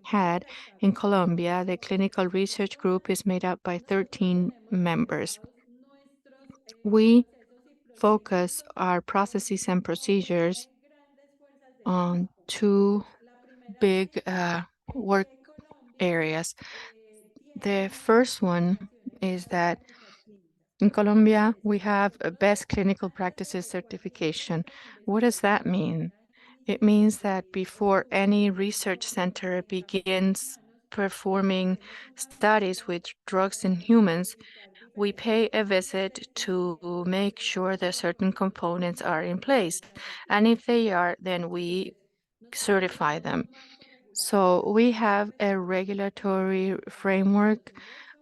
had, in Colombia, the clinical research group is made up by 13 members. We focus our processes and procedures on two big work areas. The first one is that in Colombia, we have a best clinical practices certification. What does that mean? It means that before any research center begins performing studies with drugs in humans, we pay a visit to make sure that certain components are in place. And if they are, then we certify them. So we have a regulatory framework,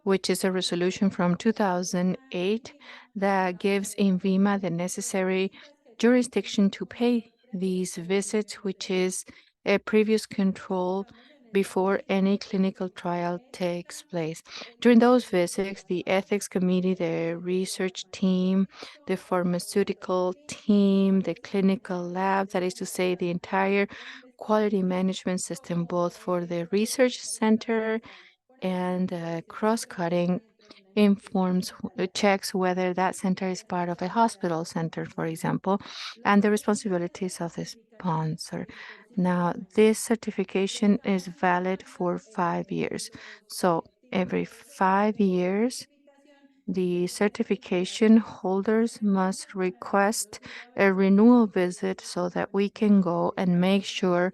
which is a resolution from 2008 that gives INVIMA the necessary jurisdiction to pay these visits, which is a previous control before any clinical trial takes place. During those visits, the ethics committee, the research team, the pharmaceutical team, the clinical lab, that is to say, the entire quality management system, both for the research center and cross-cutting, informs, checks whether that center is part of a hospital center, for example, and the responsibilities of the sponsor. Now, this certification is valid for 5 years. So every 5 years, the certification holders must request a renewal visit so that we can go and make sure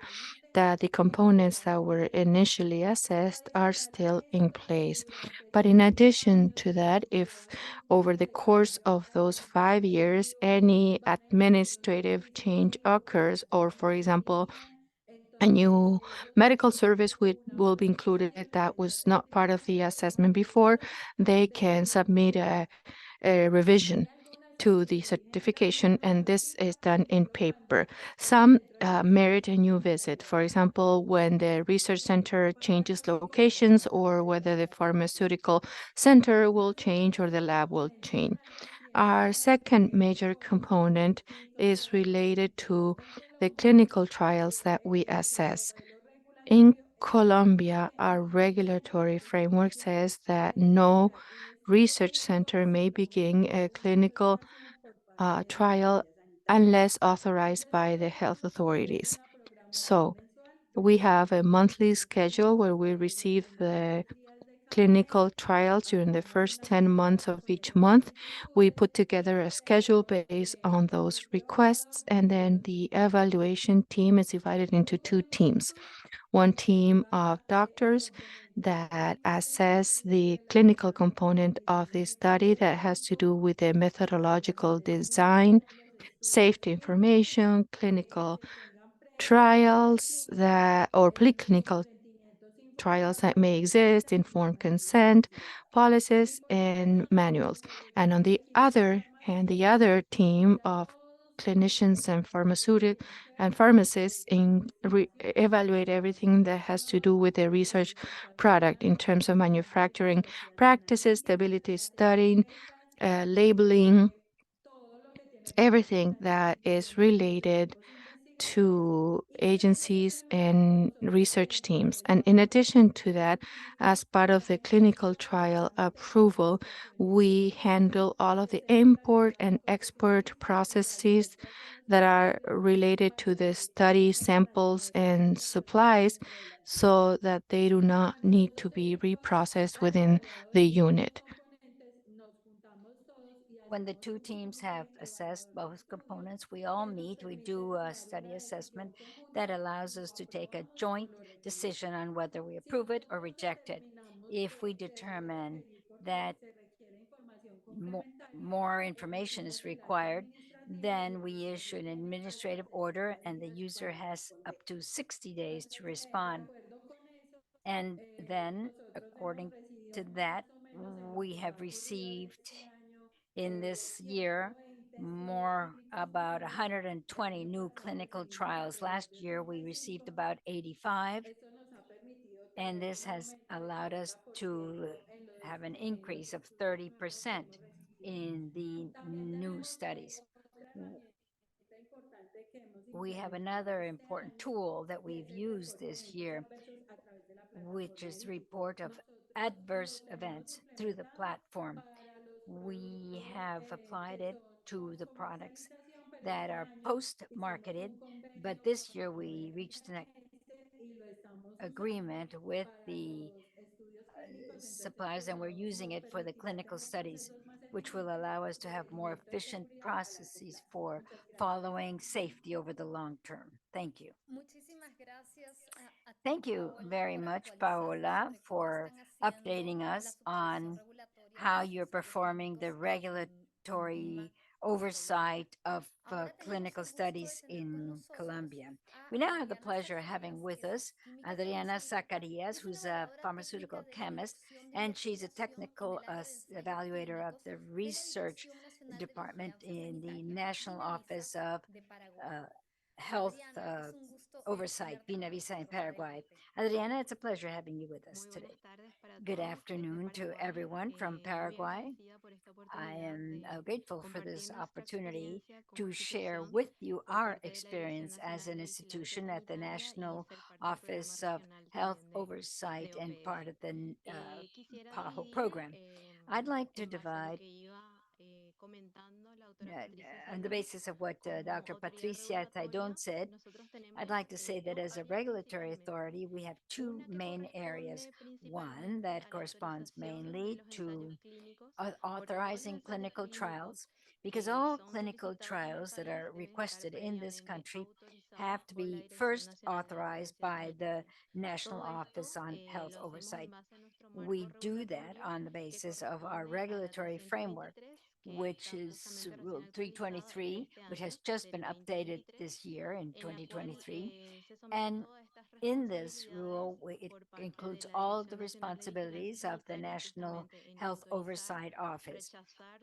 that the components that were initially assessed are still in place. But in addition to that, if over the course of those 5 years, any administrative change occurs, or for example, a new medical service will be included that was not part of the assessment before, they can submit a revision to the certification, and this is done in paper. Some merit a new visit, for example, when the research center changes locations or whether the pharmaceutical center will change or the lab will change. Our second major component is related to the clinical trials that we assess. In Colombia, our regulatory framework says that no research center may begin a clinical trial unless authorized by the health authorities. So we have a monthly schedule where we receive the clinical trials during the first 10 months of each month. We put together a schedule based on those requests, and then the evaluation team is divided into two teams. One team of doctors that assess the clinical component of the study that has to do with the methodological design, safety information, clinical trials that or preclinical trials that may exist, informed consent, policies, and manuals. And on the other hand, the other team of clinicians and pharmacists evaluate everything that has to do with the research product in terms of manufacturing practices, stability studying, labeling, everything that is related to agencies and research teams. And in addition to that, as part of the clinical trial approval, we handle all of the import and export processes that are related to the study samples and supplies so that they do not need to be reprocessed within the unit. When the two teams have assessed both components, we all meet, we do a study assessment that allows us to take a joint decision on whether we approve it or reject it. If we determine that more information is required, then we issue an administrative order and the user has up to 60 days to respond. And then, according to that, we have received in this year more about 120 new clinical trials. Last year, we received about 85, and this has allowed us to have an increase of 30% in the new studies. We have another important tool that we've used this year, which is the report of adverse events through the platform. We have applied it to the products that are post marketed, but this year we reached an agreement with the suppliers and we're using it for the clinical studies, which will allow us to have more efficient processes for following safety over the long term. Thank you. Thank you very much, Paola, for updating us on how you're performing the regulatory oversight of clinical studies in Colombia. We now have the pleasure of having with us Adriana Zacarias, who's a pharmaceutical chemist, and she's a technical evaluator of the research department in the National Office of uh, Health Oversight, Visa in Paraguay. Adriana, it's a pleasure having you with us today. Good afternoon to everyone from Paraguay. I am grateful for this opportunity to share with you our experience as an institution at the National Office of Health Oversight and part of the PAHO program. I'd like to divide on the basis of what Dr. Patricia Taidon said. I'd like to say that as a regulatory authority, we have two main areas. One that corresponds mainly to authorizing clinical trials, because all clinical trials that are requested in this country have to be first authorized by the National Office on Health Oversight. We do that on the basis of our regulatory framework. which is Rule 323, which has just been updated this year in 2023. And in this rule, it includes all of the responsibilities of the National Health Oversight Office,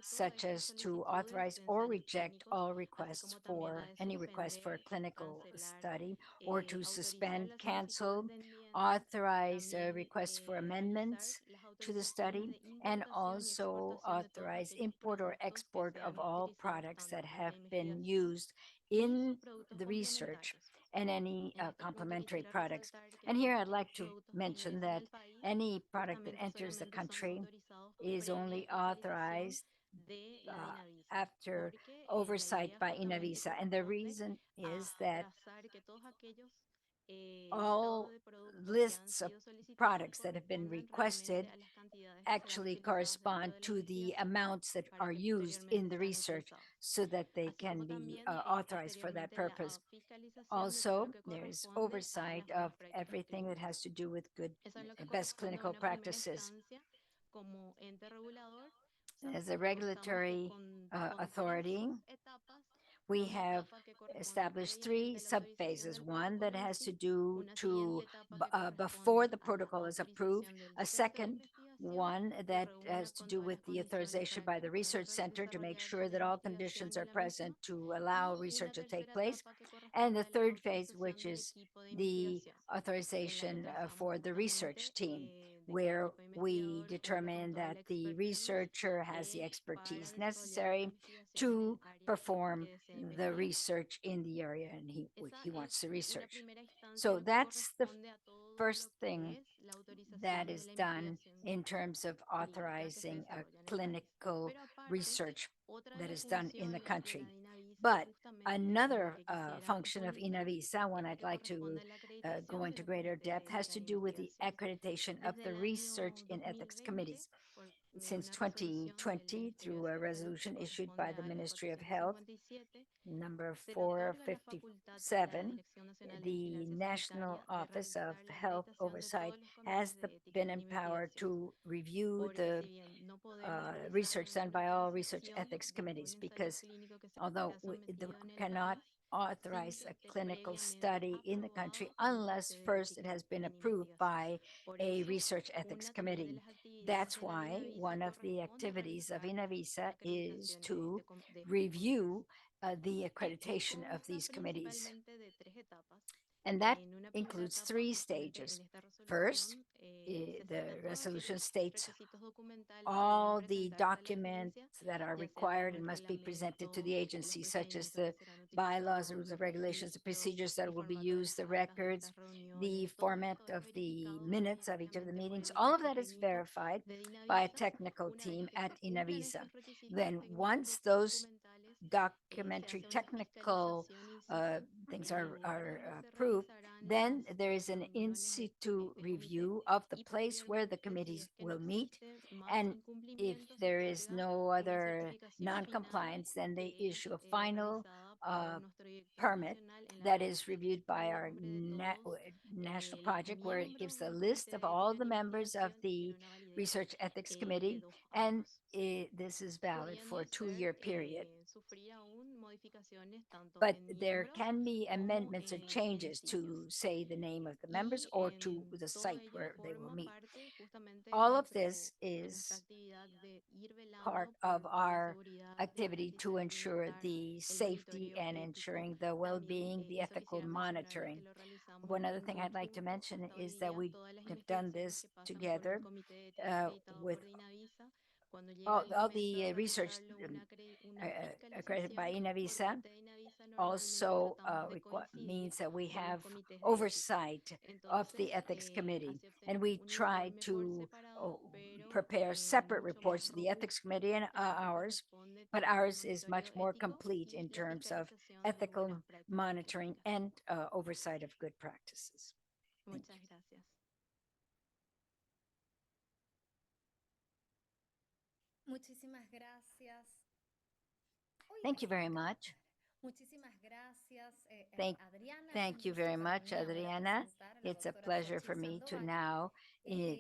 such as to authorize or reject all requests for any request for a clinical study, or to suspend, cancel, authorize requests for amendments to the study, and also authorize import or export of all products that have been used in the research and any complementary products. And here I'd like to mention that any product that enters the country is only authorized uh, after oversight by Inavisa. And the reason is that all lists of products that have been requested actually correspond to the amounts that are used in the research so that they can be authorized for that purpose. Also, there is oversight of everything that has to do with good, best clinical practices. As a regulatory authority, we have established three subphases. One that has to do to before the protocol is approved. A second one that has to do with the authorization by the research center to make sure that all conditions are present to allow research to take place. And the third phase, which is the authorization for the research team, where we determine that the researcher has the expertise necessary to perform the research in the area and he wants to research. So that's the first thing that is done in terms of authorizing a clinical research that is done in the country. But another function of Inavisa, one I'd like to go into greater depth, has to do with the accreditation of the research in ethics committees. Since 2020, through a resolution issued by the Ministry of Health, number 457, the National Office of Health Oversight has been empowered to review the research done by all research ethics committees, because although we cannot authorize a clinical study in the country unless first it has been approved by a research ethics committee. That's why one of the activities of Inavisa is to review the accreditation of these committees. And that includes three stages. First, the resolution states all the documents that are required and must be presented to the agency, such as the bylaws, the rules of regulations, the procedures that will be used, the records, the format of the minutes of each of the meetings. All of that is verified by a technical team at Inavisa. Then once those documentary technical things are approved, then there is an in situ review of the place where the committees will meet. And if there is no other non-compliance, then they issue a final permit that is reviewed by our national project, where it gives a list of all the members of the Research Ethics Committee, and this is valid for a 2-year period. But there can be amendments or changes to, say, the name of the members or to the site where they will meet. All of this is part of our activity to ensure the safety and ensuring the well-being, the ethical monitoring. One other thing I'd like to mention is that we have done this together with all the research accredited by Inavisa. Also means that we have oversight of the ethics committee, and we try to prepare separate reports to the ethics committee and ours, but ours is much more complete in terms of ethical monitoring and oversight of good practices. Thank you. Muchísimas gracias. Thank you very much. Muchísimas gracias, Thank, Adriana. Es un thank you gusto very para much, mí ahora Adriana. presentar a la It's a doctora pleasure for Xochitl me to Sandoval. now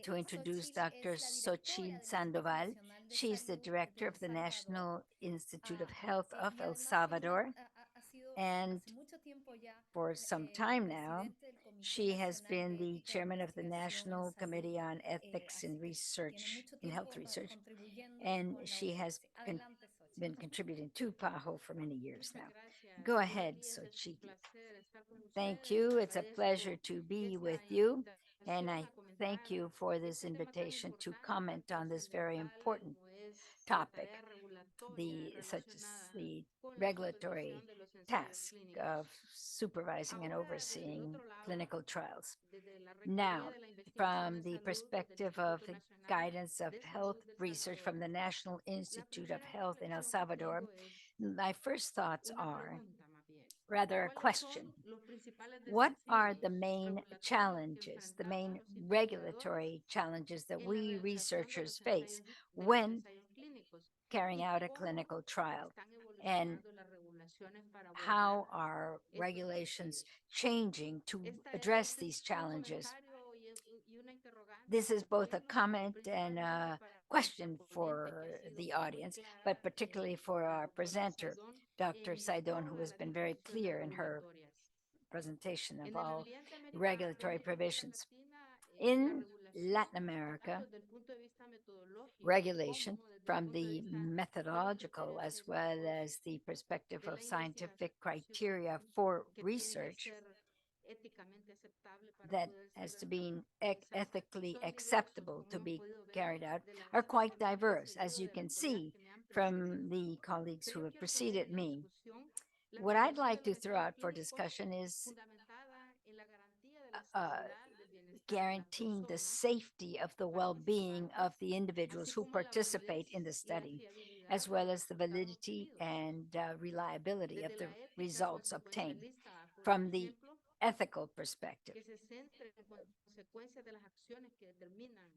to introduce Xochitl Dr. es la directora Xochitl del Instituto Sandoval. Nacional de She's the Salud director de El of the Salvador. National Institute of Ah, Health of y El además ella Salvador. ha sido And hace mucho tiempo ya for some la time now, presidente del Comité she has Nacional been de the Ética e chairman of the Investigación en National Salud. Committee on Ethics in Así que tiene Research, mucho in Health tiempo Research, contribuyendo and con la she has OMS. Adelante, been Xochitl. contributing to PAHO for many years now. Muchas Go gracias. ahead, Buenos días. Es un Xochitl. placer estar con Thank ustedes. you. It's a pleasure Agradezco to be esta with you, and invitación I a thank comentar you for this este tema tan invitation to importante, tan comment on this very trascendental important como es la topic, tarea regulatoria the such as relacionada the con la regulatory supervisión de los ensayos task of clínicos. supervising and Ahora, desde el overseeing otro lado, clinical trials. desde la Rectoría Now, de la Investigación from en the Salud, desde el perspective of Instituto the Nacional guidance of de health Salud del research Salvador, from the National la Institute of primera Health in El reflexión que Salvador, tengo es my first thoughts una are pregunta más bien. rather a ¿Cuáles question. son los principales What are the desafíos main regulatorios que challenges, the enfrentamos main los investigadores regulatory challenges that en la we realización researchers face de los when ensayos clínicos carrying y out a cómo clinical trial? están And evolucionando las regulaciones para how abordar are estos regulations desafíos? changing to address Este these es un challenges? comentario y una interrogante This is para both a oírnos, comment and principalmente a para nuestra question ponente, que ha for sido the muy audience, but clara, particularly for la our doctora presenter, Saidón, Dr. en Saidon, who todas has las been very disposiciones clear in her regulatorias. presentation of En el all ambiente regulatory americano y América provisions. Latina, la In regulación, Latin America, tanto desde el punto de vista metodológico regulation como desde el from punto de the vista de los methodological criterios as well éticos as the perspective de of la scientific investigación criteria for que tiene que research ser éticamente aceptable para that poder has ser to be realizada. Y ethically son diversos, acceptable como to hemos be podido ver carried out de are las quite personas que han diverse, as seguido, you de can los colegas see que me han from precedido. the colleagues Pero who yo have quiero poner preceded en me. discusión la What I'd regulación de like los to throw ensayos out for clínicos discussion is fundamentada en la garantía de la uh, seguridad y del bienestar de las guaranteeing the personas safety of the well-being of participantes, the individuals así who como la participate in validez the y la study, fiabilidad as de well los as the resultados validity obtenidos. and reliability of Desde the la ética o el results obtained. secuencialista, por From the ejemplo, ethical perspective, que se centre en consecuencias de las acciones que determinan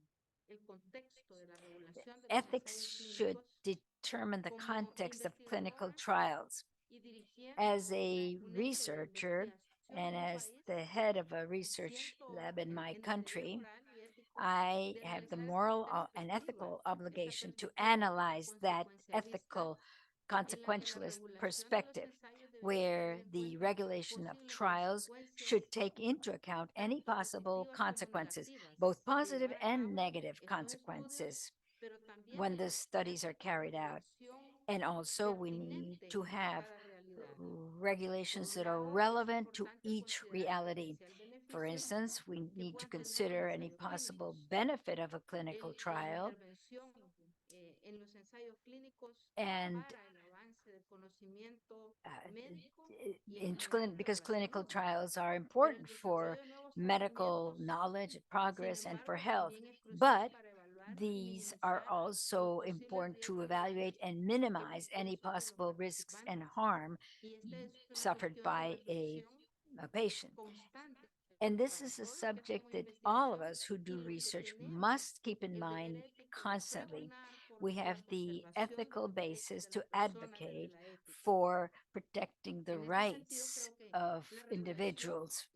el contexto de la regulación de los ethics ensayos should clínicos determine the como context of clinical investigadora trials. y As dirigiendo a un ente de researcher investigación and en un as país, the head of a research siento lab in my en el deber country, moral y ético I de have the realizar esta moral and perspectiva, ethical obligation to ética analyze that consecuencialista, ethical en la que la consequentialist regulación de los perspective, ensayos debería tener where en the cuenta regulation of posibles trials consecuencias, should take into account any tanto possible positivas como consequences, negativas, both de positive llevar a and cabo negative estos estudios, consequences, pero también when the identificar studies are la carried out. regulación And also, we need pertinente to a have cada realidad. Por regulations un that are lado, es relevant to importante each considerar el reality. potencial For beneficio instance, we que need to puedan tener los consider any ensayos possible clínicos. benefit of a clinical La trial intervención en los ensayos clínicos and para el avance del conocimiento uh, médico y el bienestar de because la clinical salud, trials are pero el important for desarrollo de nuevos medical tratamientos, knowledge, sin progress, and for embargo, health. también es crucial But para evaluar y these are minimizar los also posibles important to riesgos evaluate and de minimize any manipulación de los possible risks and participantes. harm Y esta es una suffered cuestión de by reflexión a patient. constante And this para is a todos los que subject hacemos that all of investigación us who y do los que research tenemos must keep in el deber mind ético de constantly. pregonar por We have la the conservación de ethical los derechos basis de to las personas desde advocate la ética. for protecting the En este sentido, rights creo que of la regulación individuals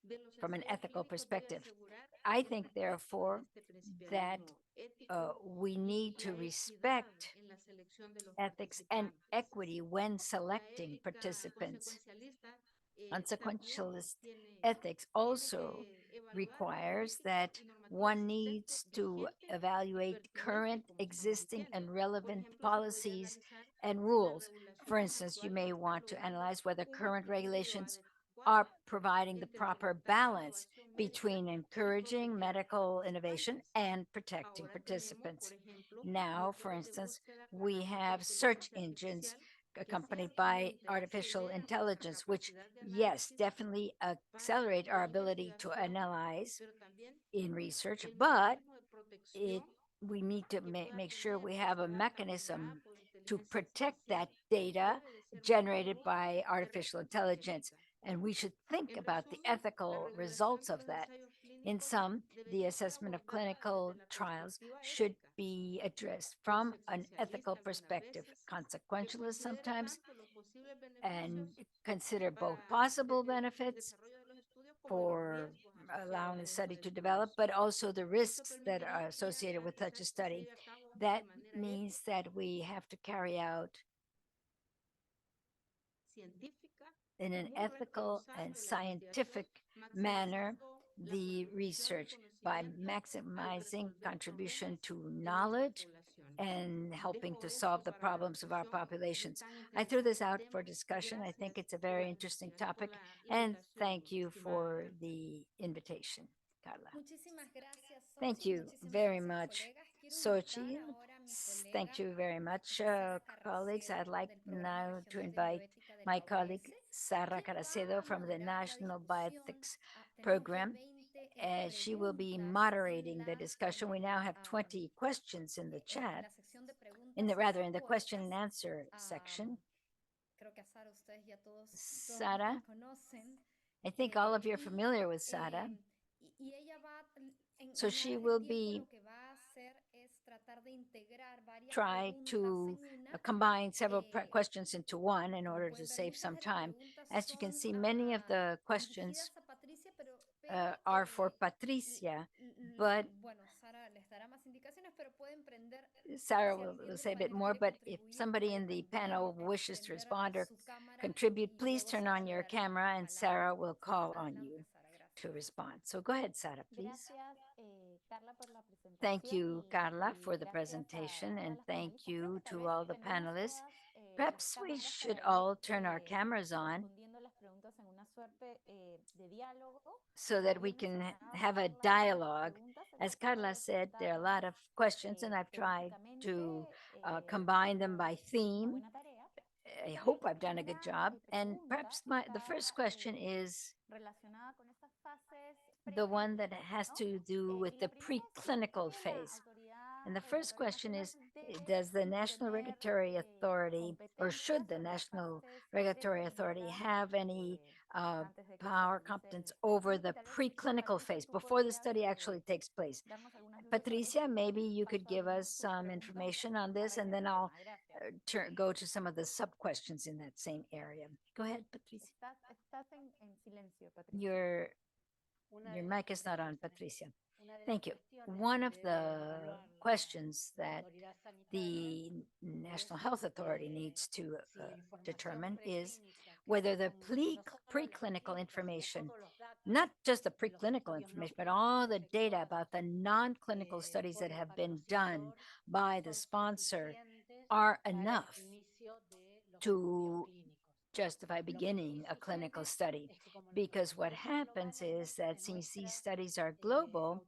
de los from an ensayos ethical clínicos debe perspective. asegurar I el think, respeto de therefore, este that principialismo ético we y need to la equidad respect en la selección de los ethics and participantes. equity when La selecting ética participants. consecuencialista también Consequentialist tiene, ethics tiene also que evaluar la requires política that y normativa one existente, needs to vigente y evaluate pertinente, current, como estamos existing, diciendo. and Por relevant ejemplo, se podría policies analizar and si las rules. For regulaciones instance, you actuales may están want to logrando analyze whether un current equilibrio regulations adecuado are providing the entre proper fomentar la balance innovación médica between y encouraging proteger a los medical innovation participantes. and protecting Ahora tenemos, por participants. ejemplo, Now, for motores de instance, búsqueda we con have search inteligencia engines artificial que accompanied by ciertamente artificial aceleran nuestra intelligence, which, capacidad de yes, análisis definitely para accelerate our la ability to investigación, analyze pero también in research, el but mecanismo de it protección we need to que pueda make sure tener we o have a esperar capturar mechanism por to inteligencia protect that artificial data debe de ser generated motivo by de artificial reflexión intelligence. ética. And we should think En about the resumen, la ethical regulación results de of los that. ensayos In clínicos sum, the debería ser assessment of abordada clinical desde la trials perspectiva should ética, be addressed from an ethical consecuencialista algunas perspective, veces, que consequentialist considere sometimes, tanto los posibles and consider both possible benefits for allowing the study to develop, but also the risks that are associated with such a study. That means that we have to carry out in an ethical and scientific manner the research by maximizing contribution to knowledge and helping to solve the problems of our populations. I threw this out for discussion. I think it's a very interesting topic, and thank you for the invitation, Carla. Thank you very much, Sochi. Thank you very much, colleagues. I'd like now to invite my colleague, Sara Caracedo from the National Bioethics Program. She will be moderating the discussion. We now have 20 questions in the chat, in the question and answer section. Sara, I think all of you are familiar with Sara. So she will be try to combine several questions into one in order to save some time. As you can see, many of the questions are for Patricia, but Sarah will say a bit more, but if somebody in the panel wishes to respond or contribute, please turn on your camera and Sarah will call on you to respond. So go ahead, Sarah, please. Thank you, Carla, for the presentation, and thank you to all the panelists. Perhaps we should all turn our cameras on so that we can have a dialogue. As Carla said, there are a lot of questions, and I've tried to combine them by theme. I hope I've done a good job. And perhaps the first question is the one that has to do with the preclinical phase. And the first question is, does the National Regulatory Authority, or should the National Regulatory Authority have any power competence over the preclinical phase before the study actually takes place? Patricia, maybe you could give us some information on this, and then I'll go to some of the sub-questions in that same area. Go ahead, Patricia. Your mic is not on, Patricia. Thank you. One of the questions that the National Health Authority needs to determine is whether the preclinical information, not just the preclinical information, but all the data about the non-clinical studies that have been done by the sponsor are enough to justify beginning a clinical study. Because what happens is that since these studies are global,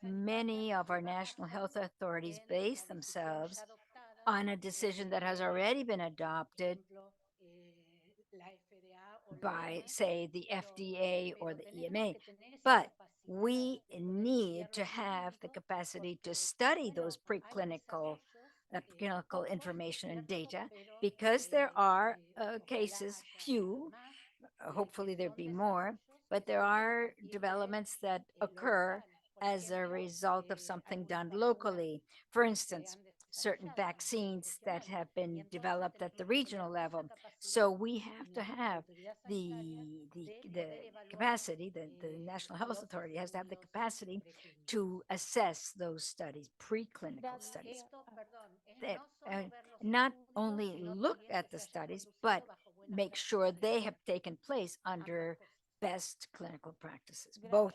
many of our national health authorities base themselves on a decision that has already been adopted by, say, the FDA or the EMA. But we need to have the capacity to study those preclinical clinical information and data, because there are cases, few, hopefully there'd be more, but there are developments that occur as a result of something done locally. For instance, certain vaccines that have been developed at the regional level. So we have to have the capacity, the National Health Authority has to have the capacity to assess those studies, preclinical studies. That, not only look at the studies, but make sure they have taken place under best clinical practices. Both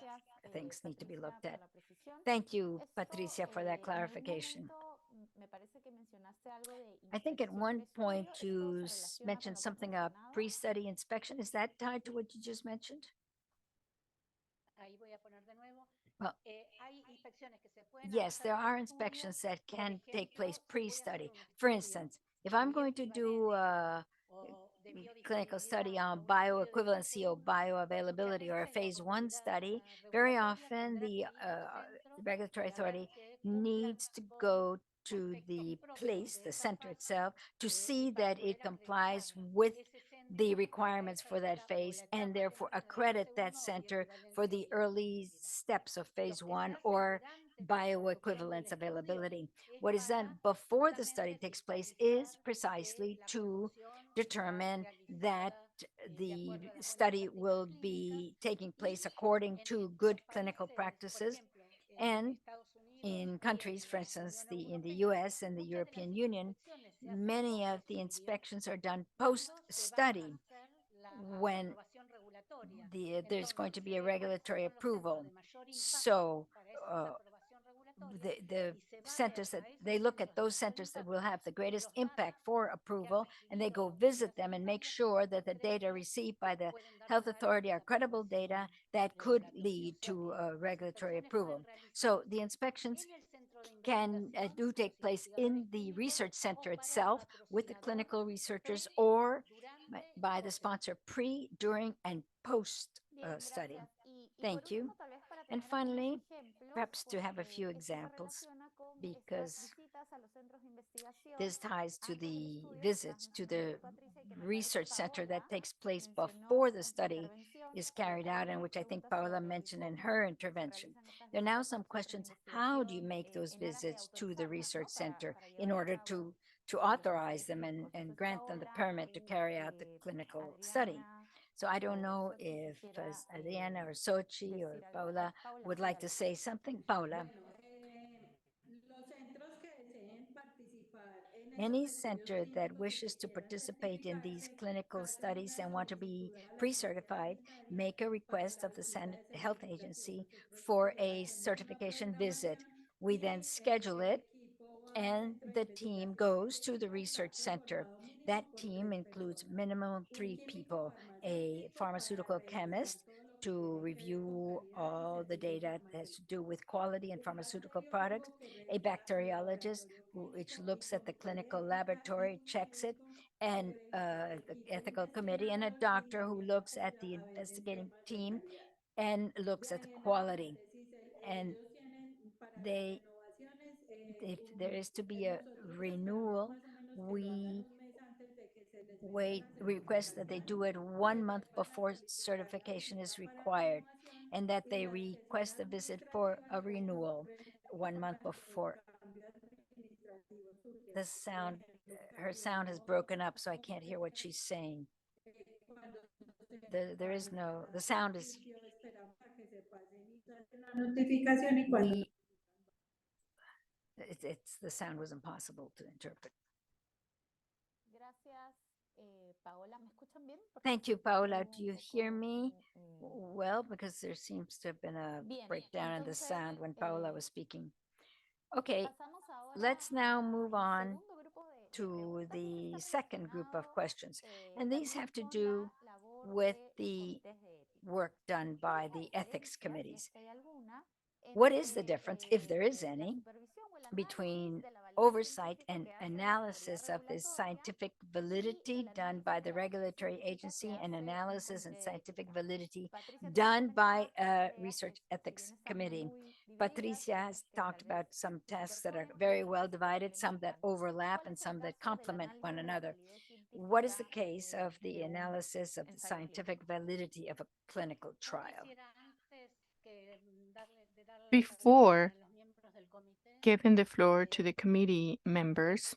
things need to be looked at. Thank you, Patricia, for that clarification. I think at one point you mentioned something about pre-study inspection. Is that tied to what you just mentioned? Well, yes, there are inspections that can take place pre-study. For instance, if I'm going to do a clinical study on bioequivalency or bioavailability or a phase 1 study, very often the regulatory authority needs to go to the place, the center itself, to see that it complies with the requirements for that phase, and therefore accredit that center for the early steps of phase 1 or bioequivalence availability. What is done before the study takes place is precisely to determine that the study will be taking place according to good clinical practices. And in countries, for instance, in the US and the European Union, many of the inspections are done post study when there's going to be a regulatory approval. So the centers that they look at those centers that will have the greatest impact for approval, and they go visit them and make sure that the data received by the health authority are credible data that could lead to regulatory approval. So the inspections can do take place in the research center itself with the clinical researchers or by the sponsor pre, during, and post study. Thank you. And finally, perhaps to have a few examples, because this ties to the visits to the research center that takes place before the study is carried out, and which I think Paola mentioned in her intervention. There are now some questions. How do you make those visits to the research center in order to authorize them and grant them the permit to carry out the clinical study? So I don't know if Adriana or Sochi or Paula would like to say something. Paula. Any center that wishes to participate in these clinical studies and want to be pre-certified, make a request of the Health Agency for a certification visit. We then schedule it and the team goes to the research center. That team includes minimum 3 people, a pharmaceutical chemist to review all the that has to do with quality and pharmaceutical products, a bacteriologist which looks at the clinical laboratory, checks it, and the ethical committee, and a doctor who looks at the investigating team and looks at the quality. And they if there is to be a renewal, we request that they do it 1 month before certification is required, and that they request a visit for a renewal 1 month before. The sound, her sound has broken up, so I can't hear what she's saying. There is no, the sound is, we, the sound was impossible to interpret. Thank you, Paola. Do you hear me well? Because there seems to have been a breakdown in the sound when Paola was speaking. Okay, let's now move on to the second group of questions. And these have to do with the work done by the ethics committees. What is the difference, if there is any, between oversight and analysis of the scientific validity done by the regulatory agency and analysis and scientific validity done by a research ethics committee? Patricia has talked about some tasks that are very well divided, some that overlap, and some that complement one another. What is the case of the analysis of the scientific validity of a clinical trial? Before giving the floor to the committee members,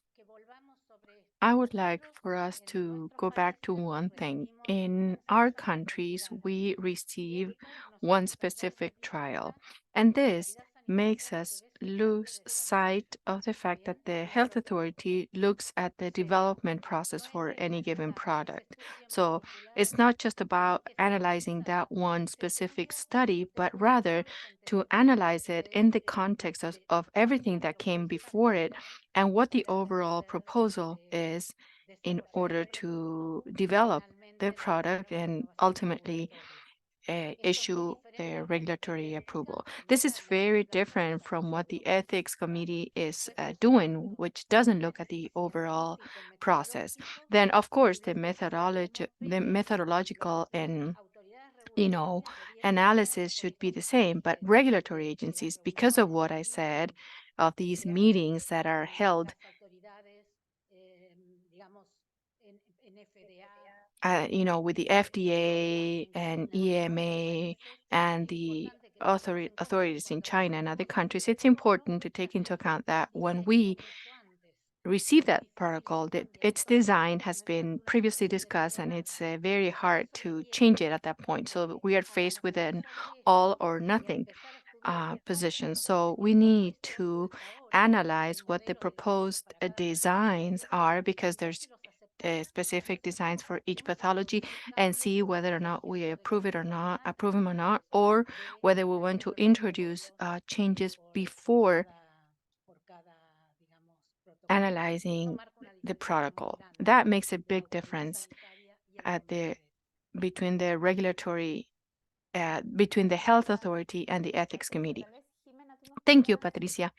I would like for us to go back to one thing. In our countries, we receive one specific trial, and this makes us lose sight of the fact that the health authority looks at the development process for any given product. So it's not just about analyzing that one specific study, but rather to analyze it in the context of everything that came before it and what the overall proposal is in order to develop the product and ultimately issue a regulatory approval. This is very different from what the ethics committee is doing, which doesn't look at the overall process. Then, of course, the methodological and analysis should be the same, but regulatory agencies, because of what I said, of these meetings that are held with the FDA and EMA and the authorities in China and other countries, it's important to take into account that when we receive that protocol. That its design has been previously discussed, and it's very hard to change it at that point. So we are faced with an all or nothing position. So we need to analyze what the proposed designs are, because there's specific designs for each pathology, and see whether or not we approve it or not, approve them or not, or whether we want to introduce changes before analyzing the protocol. That makes a big difference at the between the regulatory between the health authority and the ethics committee. Thank you, Patricia.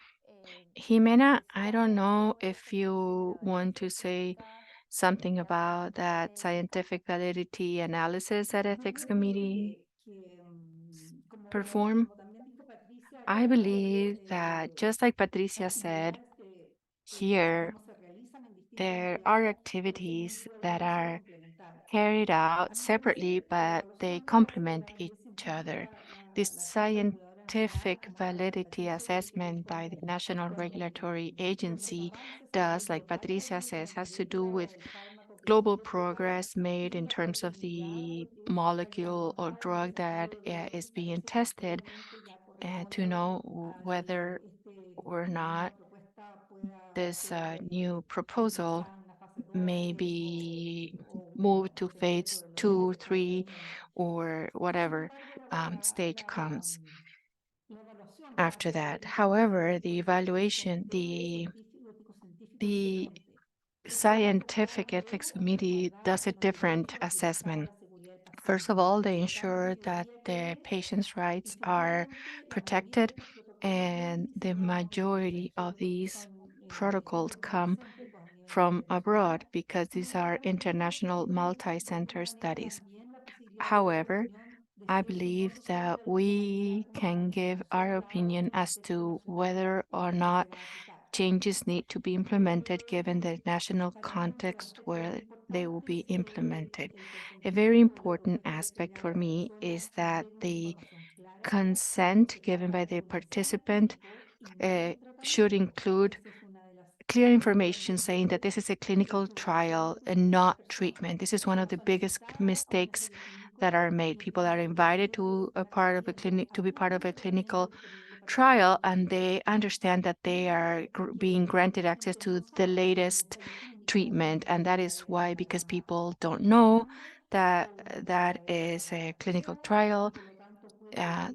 Jimena, I don't know if you want to say something about that scientific validity analysis that ethics committee perform. I believe that, just like Patricia said, here there are activities that are carried out separately, but they complement each other. This scientific validity assessment by the National Regulatory Agency does, like Patricia says, has to do with global progress made in terms of the molecule or drug that is being tested, to know whether or not this new proposal may be moved to phase 2, 3, or whatever stage comes after that. However, the evaluation, the scientific ethics committee does a different assessment. First of all, they ensure that the patient's rights are protected, and the majority of these protocols come from abroad because these are international multi-center studies. However, I believe that we can give our opinion as to whether or not changes need to be implemented given the national context where they will be implemented. A very important aspect for me is that the consent given by the participant should include clear information saying that this is a clinical trial and not treatment. This is one of the biggest mistakes that are made. People are invited to a part of a clinic to be part of a clinical trial, and they understand that they are being granted access to the latest treatment, and that is why, because people don't know that that is a clinical trial,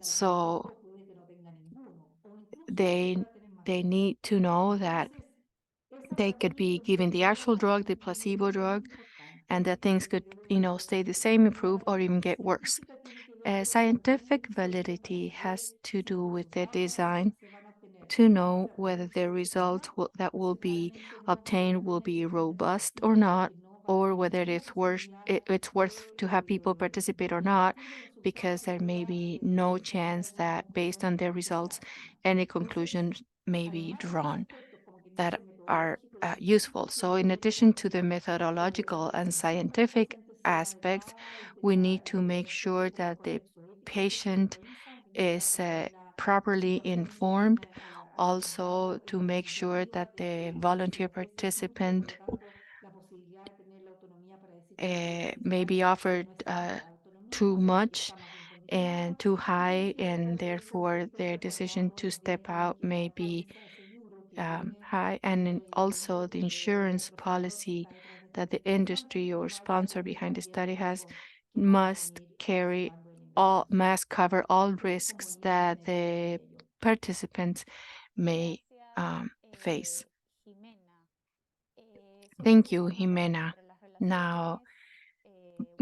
so they they need to know that they could be given the actual drug, the placebo drug, and that things could, stay the same, improve, or even get worse. Scientific validity has to do with the design to know whether the result that will be obtained will be robust or not, or whether it's worth to have people participate or not, because there may be no chance that, based on their results, any conclusions may be drawn that are useful. So, in addition to the methodological and scientific aspects, we need to make sure that the patient is properly informed. Also, to make sure that the volunteer participant may be offered too much and too high, and therefore their decision to step out may be high, and also the insurance policy that the industry or sponsor behind the study has must cover all risks that the participants may face. Thank you, Jimena. Now,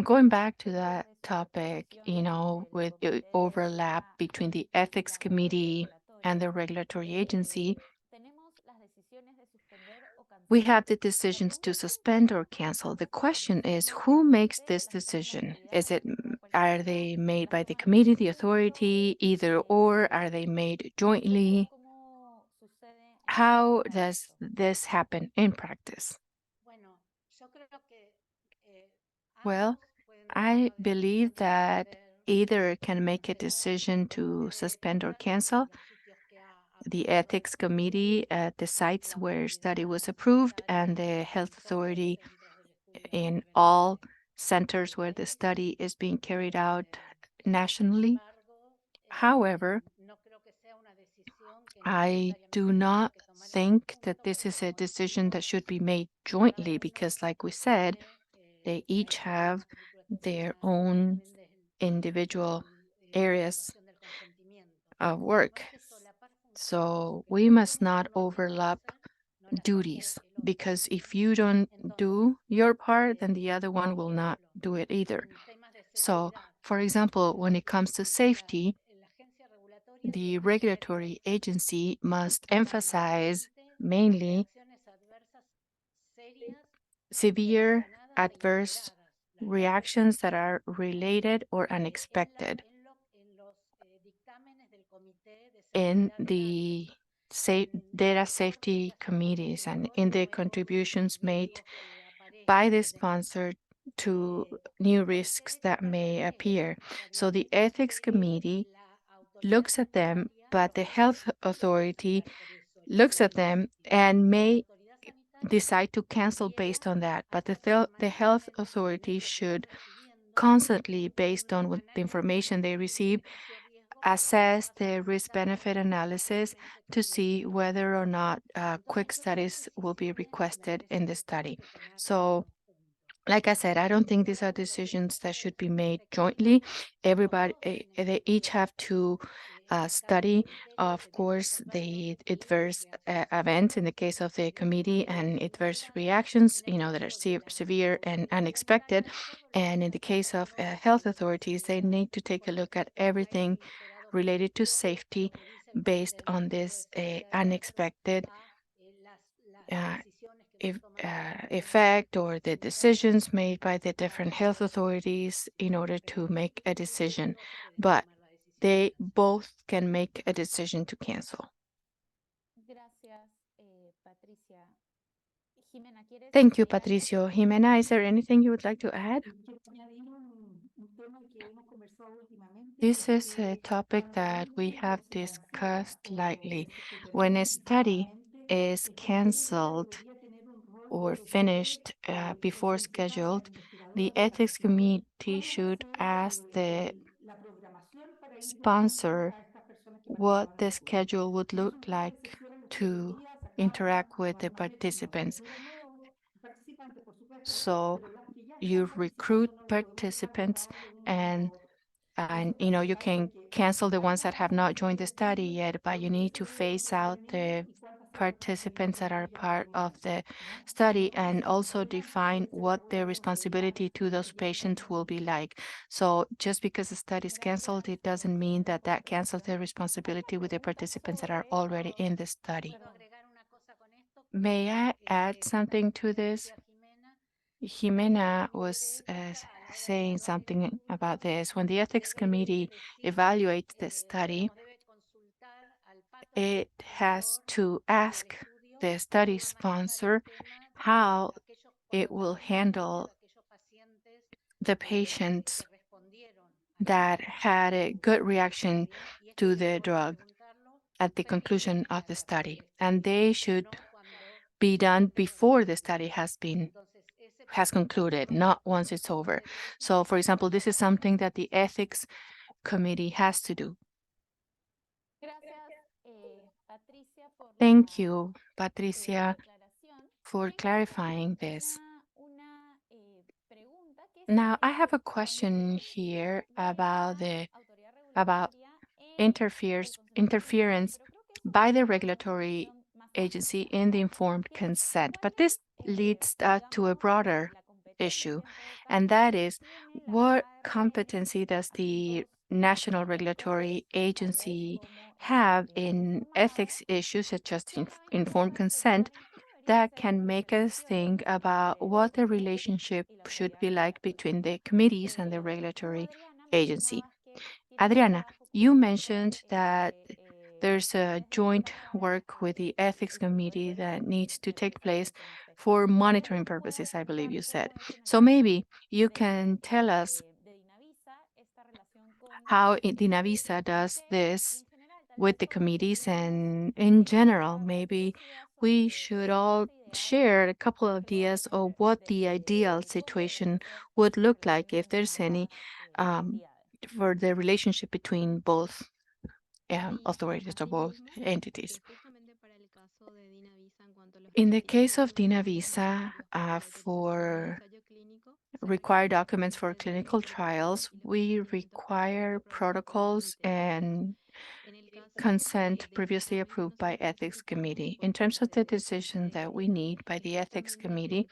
going back to that topic, with the overlap between the ethics committee and the regulatory agency, we have the decisions to suspend or cancel. The question is, who makes this decision? Are they made by the committee, the authority, either or? Are they made jointly? How does this happen in practice? Well, I believe that either can make a decision to suspend or cancel. the ethics committee decides where study was approved, and the health authority in all centers where the study is being carried out nationally. However, I do not think that this is a decision that should be made jointly because, like we said, they each have their own individual areas of work. So we must not overlap duties because if you don't do your part, then the other one will not do it either. So, for example, when it comes to safety, the regulatory agency must emphasize mainly severe adverse reactions that are related or unexpected in the data safety committees and in the contributions made by the sponsor to new risks that may appear. So the ethics committee looks at them, but the health authority looks at them and may decide to cancel based on that. But the health authority should constantly, based on the information they receive, assess the risk benefit analysis to see whether or not quick studies will be requested in the study. So like I said, I don't think these are decisions that should be made jointly. Everybody, they each have to study, of course, the adverse events in the case of the committee and adverse reactions, that are severe and unexpected. And in the case of health authorities, they need to take a look at everything related to safety based on this unexpected uh, effect or the decisions made by the different health authorities in order to make a decision. But they both can make a decision to cancel. Thank you, Patricio. Jimena, is there anything you would like to add? This is a topic that we have discussed lightly. When a study is canceled or finished before scheduled, the ethics committee should ask the sponsor what the schedule would look like to interact with the participants. So you recruit participants and you can cancel the ones that have not joined the study yet, but you need to phase out the participants that are part of the study and also define what their responsibility to those patients will be like. So just because the study is canceled, it doesn't mean that that cancels their responsibility with the participants that are already in the study. May I add something to this? Jimena was saying something about this. When the ethics committee evaluates the study, it has to ask the study sponsor how it will handle the patients that had a good reaction to the drug at the conclusion of the study. And they should be done before the study has concluded, not once it's over. So, for example, this is something that the ethics committee has to do. Thank you, Patricia, for clarifying this. Now, I have a question here about interference by the regulatory agency in the informed consent. But this leads to a broader issue, and that is what competency does the national regulatory agency have in ethics issues such as informed consent that can make us think about what the relationship should be like between the committees and the regulatory agency. Adriana, you mentioned that there's a joint work with the ethics committee that needs to take place for monitoring purposes, I believe you said. So maybe you can tell us how Dinavisa does this with the committees, and in general, maybe we should all share a couple of ideas of what the ideal situation would look like, if there's any, um, for the relationship between both authorities or both entities. In the case of DINA visa, for required documents for clinical trials, we require protocols and consent previously approved by ethics committee. In terms of the decision that we need by the ethics committee,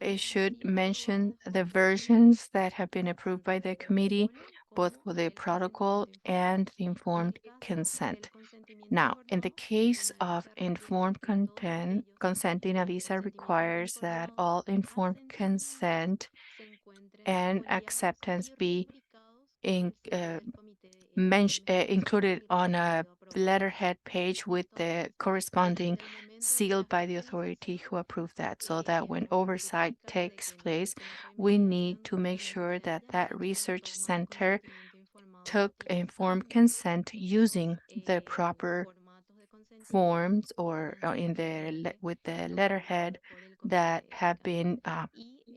it should mention the versions that have been approved by the committee, both for the protocol and the informed consent. Now, in the case of informed consent, DINA visa requires that all informed consent and acceptance be in, included on a letterhead page with the corresponding seal by the authority who approved that, so that when oversight takes place, we need to make sure that that research center took informed consent using the proper forms or in the with the letterhead that have been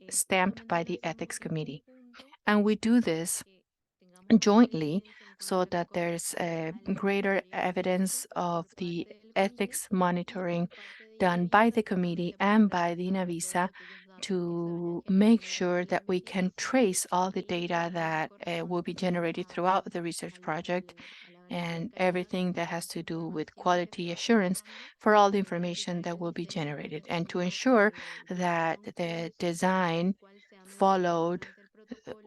stamped by the ethics committee. And we do this jointly so that there's a greater evidence of the ethics monitoring done by the committee and by the Navisa to make sure that we can trace all the data that will be generated throughout the research project and everything that has to do with quality assurance for all the information that will be generated, and to ensure that the design followed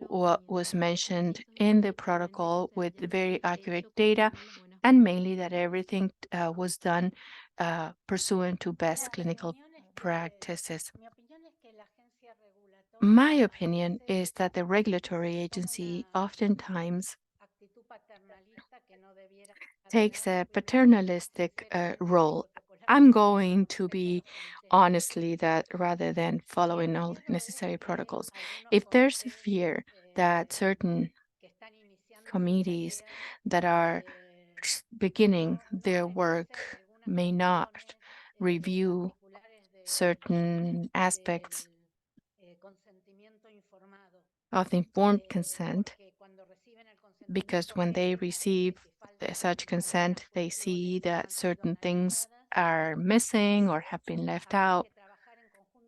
what was mentioned in the protocol with very accurate data, and mainly that everything was done pursuant to best clinical practices. My opinion is that the regulatory agency oftentimes takes a paternalistic role. I'm going to be honestly that rather than following all the necessary protocols, if there's a fear that certain committees that are beginning their work may not review certain aspects of the informed consent, because when they receive such consent, they see that certain things are missing or have been left out.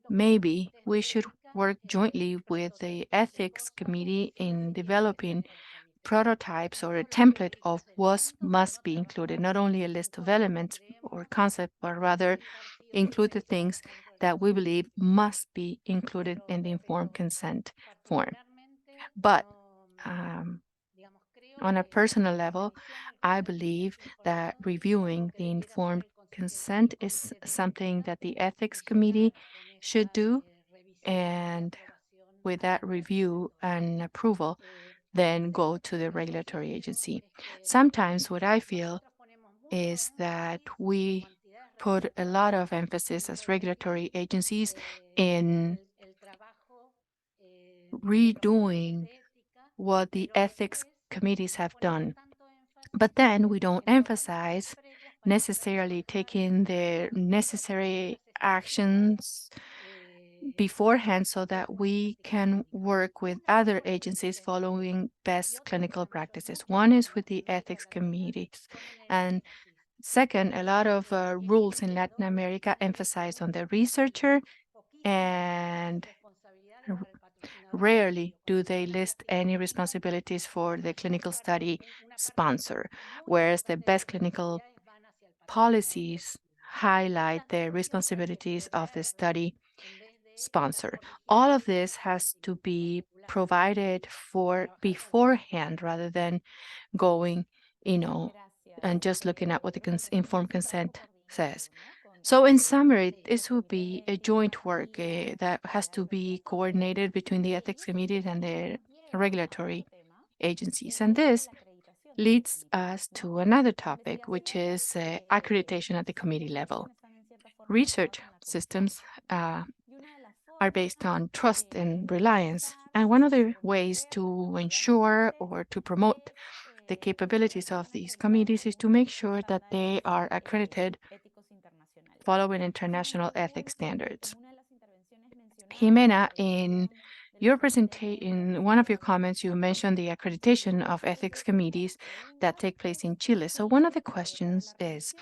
Maybe we should work jointly with the ethics committee in developing prototypes or a template of what must be included, not only a list of elements or concepts, but rather include the things that we believe must be included in the informed consent form. But on a personal level, I believe that reviewing the informed consent is something that the ethics committee should do, and with that review and approval, then go to the regulatory agency. Sometimes what I feel is that we put a lot of emphasis as regulatory agencies in redoing what the ethics committees have done. But then we don't emphasize necessarily taking the necessary actions beforehand so that we can work with other agencies following best clinical practices. One is with the ethics committees. And second, a lot of rules in Latin America emphasize on the researcher, and rarely do they list any responsibilities for the clinical study sponsor, whereas the best clinical policies highlight the responsibilities of the study sponsor. All of this has to be provided for beforehand rather than going, and just looking at what the informed consent says. So, in summary, this will be a joint work that has to be coordinated between the ethics committee and the regulatory agencies. And this leads us to another topic, which is accreditation at the committee level. Research systems are based on trust and reliance. And one of the ways to ensure or to promote the capabilities of these committees is to make sure that they are accredited following international ethics standards. Jimena, in your presentation, in one of your comments, you mentioned the accreditation of ethics committees that take place in Chile. So one of the questions is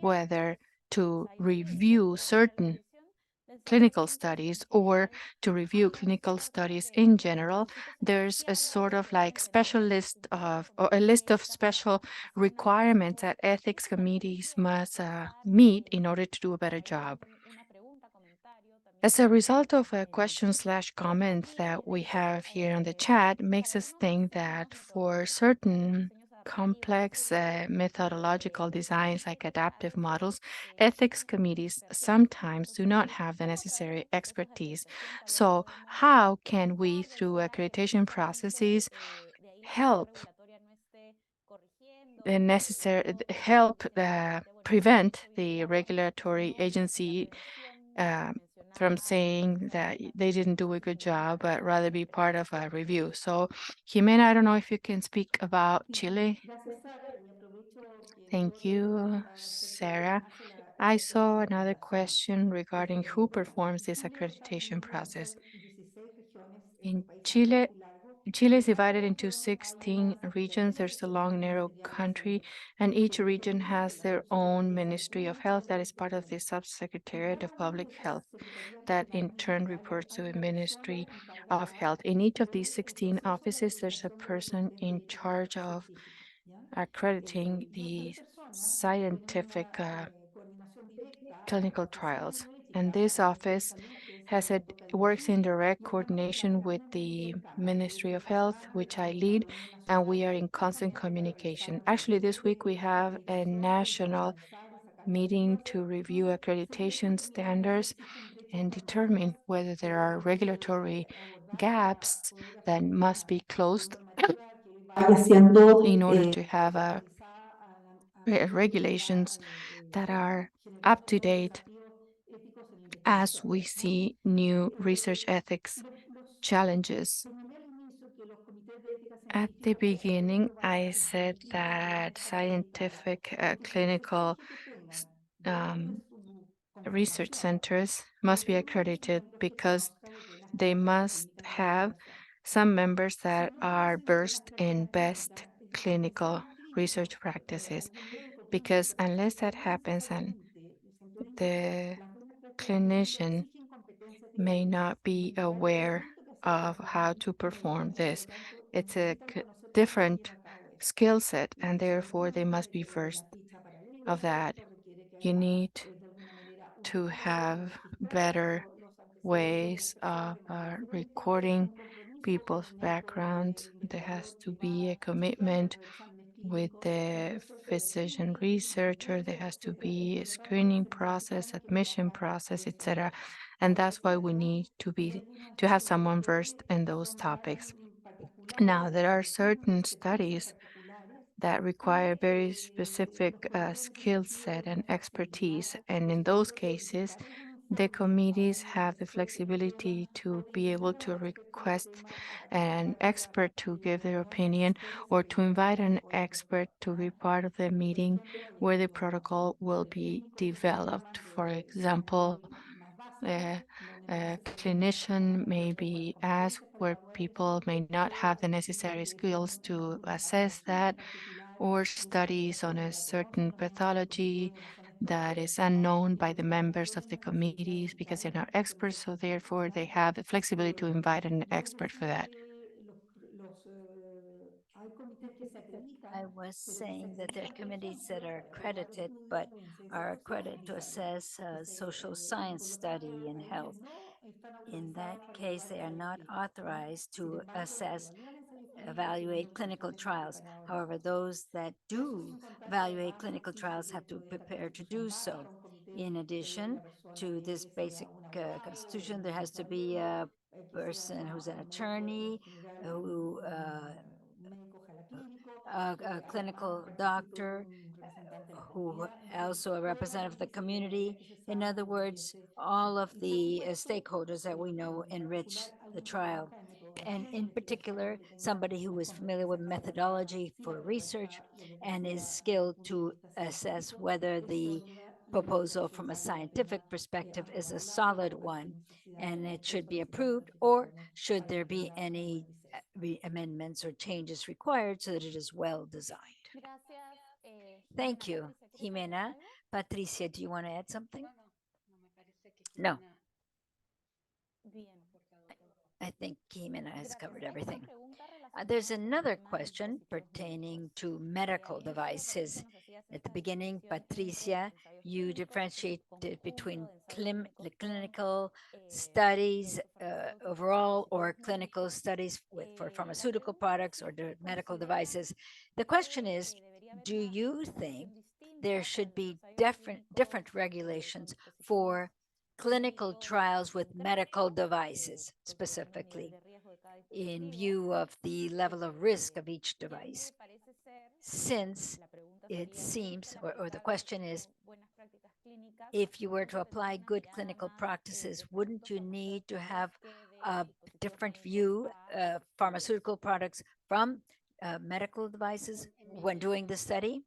whether to review certain clinical studies or to review clinical studies in general, there's a sort of like special list of, or a list of special requirements that ethics committees must meet in order to do a better job. As a result of a question/comment that we have here on the chat, makes us think that for certain complex methodological designs like adaptive models, ethics committees sometimes do not have the necessary expertise. So how can we, through accreditation processes, help the necessary help prevent the regulatory agency uh, from saying that they didn't do a good job, but rather be part of a review. So, Jimena, I don't know if you can speak about Chile. Thank you, Sarah. I saw another question regarding who performs this accreditation process. In Chile, Chile is divided into 16 regions. There's a long, narrow country, and each region has their own Ministry of Health that is part of the Subsecretariat of Public Health, that in turn reports to the Ministry of Health. In each of these 16 offices, there's a person in charge of accrediting the scientific clinical trials. And this office works in direct coordination with the Ministry of Health, which I lead, and we are in constant communication. Actually, this week we have a national meeting to review accreditation standards and determine whether there are regulatory gaps that must be closed in order to have regulations that are up to date as we see new research ethics challenges. At the beginning, I said that scientific clinical um, research centers must be accredited because they must have some members that are versed in best clinical research practices. Because unless that happens and the clinician may not be aware of how to perform this, it's a different skill set, and therefore they must be first of that. You need to have better ways of recording people's backgrounds. There has to be a commitment with the physician researcher. There has to be a screening process, admission process, etc. And that's why we need to have someone versed in those topics. Now, there are certain studies that require very specific skill set and expertise. And in those cases, the committees have the flexibility to be able to request an expert to give their opinion or to invite an expert to be part of the meeting where the protocol will be developed. For example, a clinician may be asked where people may not have the necessary skills to assess that, or studies on a certain pathology that is unknown by the members of the committees because they're not experts, so therefore they have the flexibility to invite an expert for that. I was saying that there are committees that are accredited, but are accredited to assess social science study in health. In that case, they are not authorized to evaluate clinical trials. However, those that do evaluate clinical trials have to prepare to do so. In addition to this basic constitution, there has to be a person who's an attorney, who a clinical doctor, who also a representative of the community. In other words, all of the stakeholders that we know enrich the trial. and in particular, somebody who is familiar with methodology for research and is skilled to assess whether the proposal from a scientific perspective is a solid one and it should be approved, or should there be any amendments or changes required so that it is well designed. Thank you, Jimena. Patricia, do you want to add something? No. I think Jimena has covered everything. There's another question pertaining to medical devices. At the beginning, Patricia, you differentiated between clinical studies overall or clinical studies for pharmaceutical products or medical devices. The question is, do you think there should be different regulations for clinical trials with medical devices specifically in view of the level of risk of each device? Since it seems, or the question is, if you were to apply good clinical practices, wouldn't you need to have a different view of pharmaceutical products from medical devices when doing the study?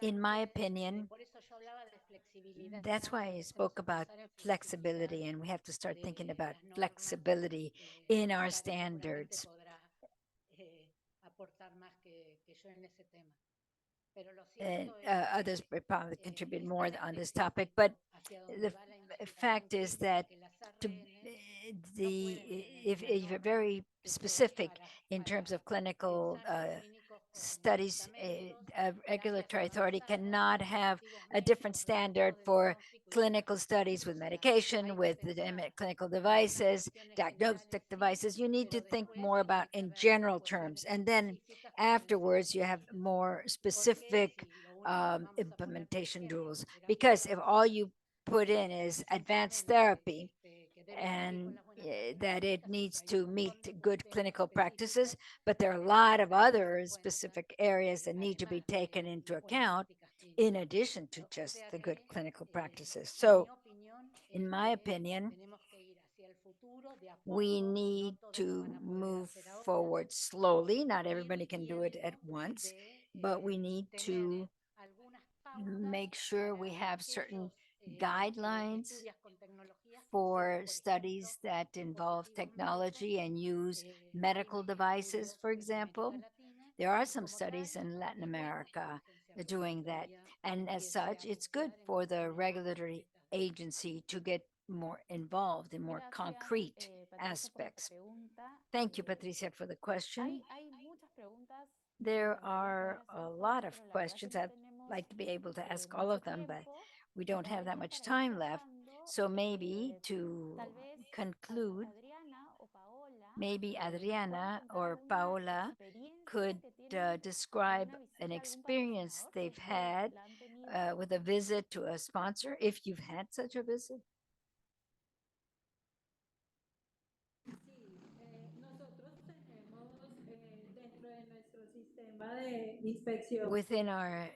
In my opinion, that's why I spoke about flexibility, and we have to start thinking about flexibility in our standards. And others probably contribute more on this topic, but the fact is that to the if you're very specific in terms of clinical studies, a regulatory authority cannot have a different standard for clinical studies with medication, with the clinical devices, diagnostic devices. You need to think more about in general terms. And then afterwards, you have more specific implementation rules. Because if all you put in is advanced therapy, and that it needs to meet good clinical practices, but there are a lot of other specific areas that need to be taken into account in addition to just the good clinical practices. So, in my opinion, we need to move forward slowly. Not everybody can do it at once, but we need to make sure we have certain guidelines for studies that involve technology and use medical devices, for example. There are some studies in Latin America doing that. And as such, it's good for the regulatory agency to get more involved in more concrete aspects. Thank you, Patricia, for the question. There are a lot of questions. I'd like to be able to ask all of them, but we don't have that much time left. So maybe to conclude, maybe Adriana or Paola could describe an experience they've had with a visit to a sponsor, if you've had such a visit. Within our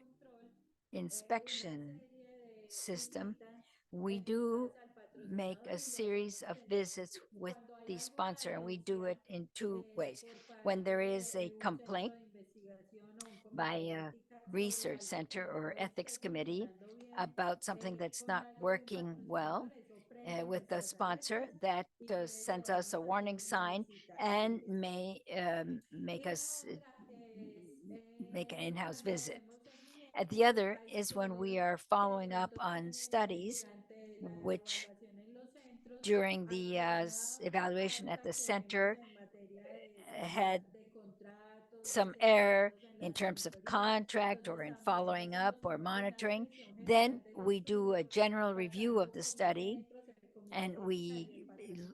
inspection system, we do make a series of visits with the sponsor, and we do it in two ways. When there is a complaint by a research center or ethics committee about something that's not working well with the sponsor, that sends us a warning sign and may make us make an in-house visit. And the other is when we are following up on studies which during the evaluation at the center had some error in terms of contract or in following up or monitoring. Then we do a general review of the study and we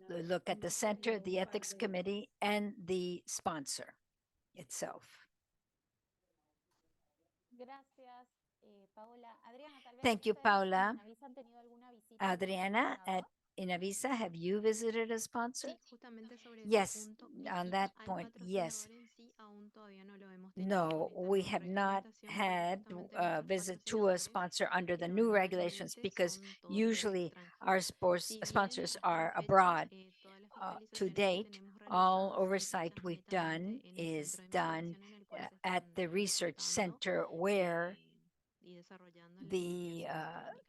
look at the center, the ethics committee, and the sponsor itself. Thank you, Paula. Adriana, at Inavisa, have you visited a sponsor? Sí, justamente sobre ese Yes, punto. on Y that al point, yes. patrocinador en sí aún todavía no lo hemos tenido que No, habilitar we por have not reglamentación, porque had justamente a nuestros visit to a patrocinadores sponsor under the new regulations normalmente because son todos del usually extranjero. our sports Si bien sponsors hasta la are fecha abroad. todas to date, all oversight we've done is done at the research center where the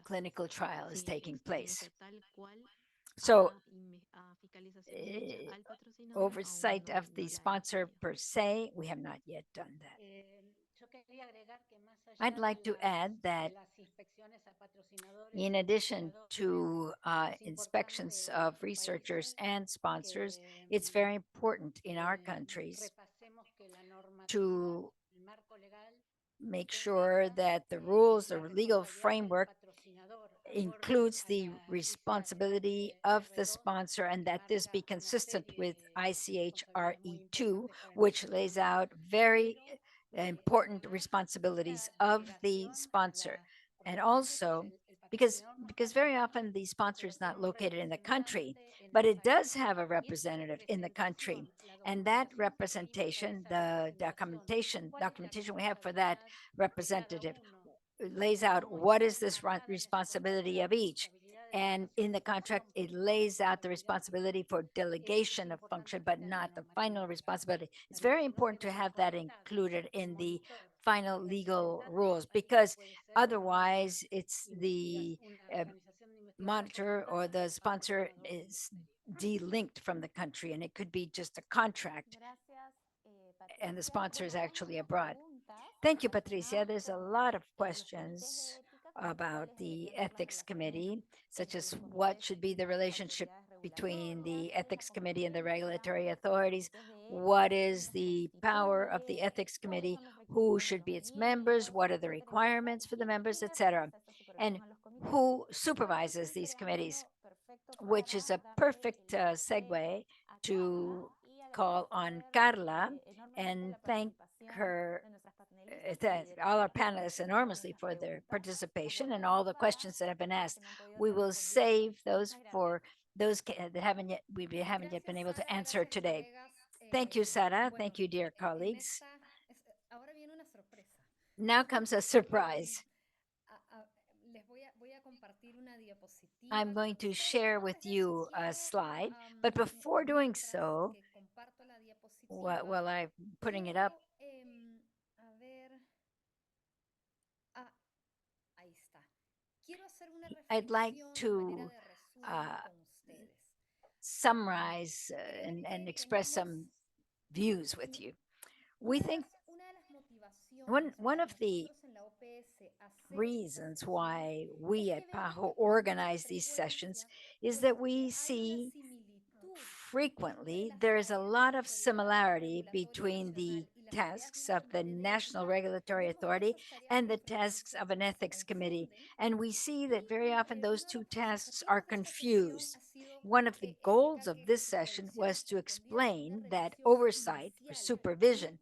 clinical trial is taking place. So, oversight of the sponsor per se, we have not yet done that. I'd like to add that in addition to inspections of researchers and sponsors, it's very important in our countries to make sure that the rules, the legal framework includes the responsibility of the sponsor and that this be consistent with ICHRE2, which lays out very important responsibilities of the sponsor. And also, because very often the sponsor is not located in the country, but it does have a representative in the country. And that representation, the documentation we have for that representative lays out what is this responsibility of each. And in the contract, it lays out the responsibility for delegation of function, but not the final responsibility. It's very important to have that included in the final legal rules because otherwise it's the monitor or the sponsor is delinked from the country and it could be just a contract and the sponsor is actually abroad. Thank you, Patricia. There's a lot of questions about the ethics committee, such as what should be the relationship between the ethics committee and the regulatory authorities. What is the power of the ethics committee? Who should be its members? What are the requirements for the members, etc.? And who supervises these committees? Which is a perfect segue to call on Carla and thank her, all our panelists enormously for their participation and all the questions that have been asked. We will save those for those that haven't yet been able to answer today. Thank you, Sara. Thank you, dear colleagues. Now comes a surprise. I'm going to share with you a slide, but before doing so, while I'm putting it up, I'd like to summarize and express some views with you. We think one of the reasons why we at PAHO organize these sessions is that we see frequently there is a lot of similarity between the tasks of the National Regulatory Authority and the tasks of an ethics committee. And we see that very often those two tasks are confused. One of the goals of this session was to explain that oversight or supervision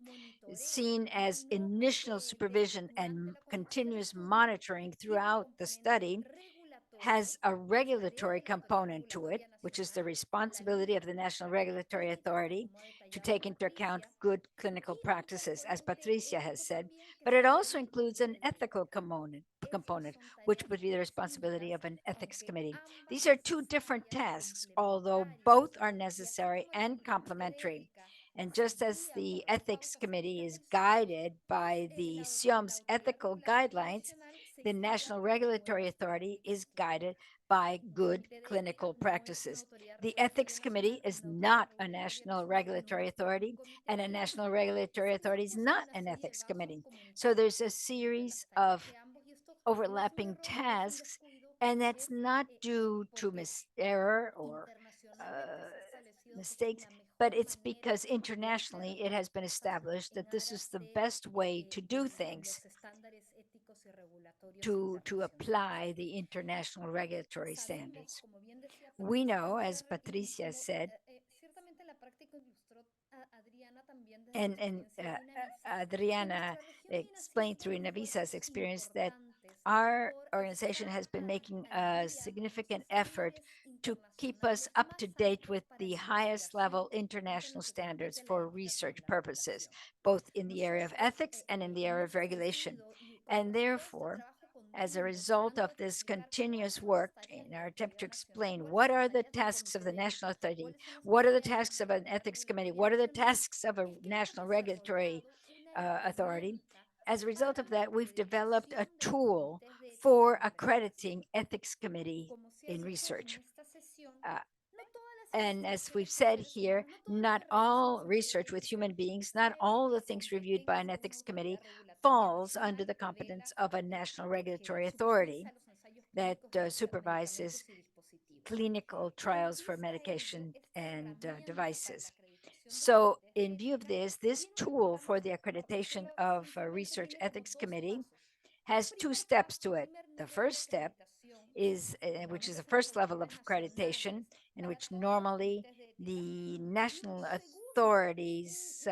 is seen as initial supervision and continuous monitoring throughout the study has a regulatory component to it, which is the responsibility of the National Regulatory Authority to take into account good clinical practices, as Patricia has said, but it also includes an ethical component, which would be the responsibility of an ethics committee. These are two different tasks, although both are necessary and complementary. And just as the ethics committee is guided by the SIOM's ethical guidelines, the National Regulatory Authority is guided by good clinical practices. The Ethics Committee is not a national regulatory authority, and a national regulatory authority is not an ethics committee. So there's a series of overlapping tasks, and that's not due to error or mistakes, but it's because internationally it has been established that this is the best way to do things to apply the international regulatory standards. We know, as Patricia said, and Adriana explained through Navisa's experience that our organization has been making a significant effort to keep us up to date with the highest level international standards for research purposes, both in the area of ethics and in the area of regulation. And therefore, As a result of this continuous work in our attempt to explain what are the tasks of the national authority, what are the tasks of an ethics committee, what are the tasks of a national regulatory authority, as a result of that, we've developed a tool for accrediting ethics committee in research. Uh, and as we've said here, not all research with human beings, not all the things reviewed by an ethics committee falls under the competence of a national regulatory authority that supervises clinical trials for medication and devices. So, in view of this tool for the accreditation of a research ethics committee has two steps to it. The first step is, which is the first level of accreditation, in which normally the national authorities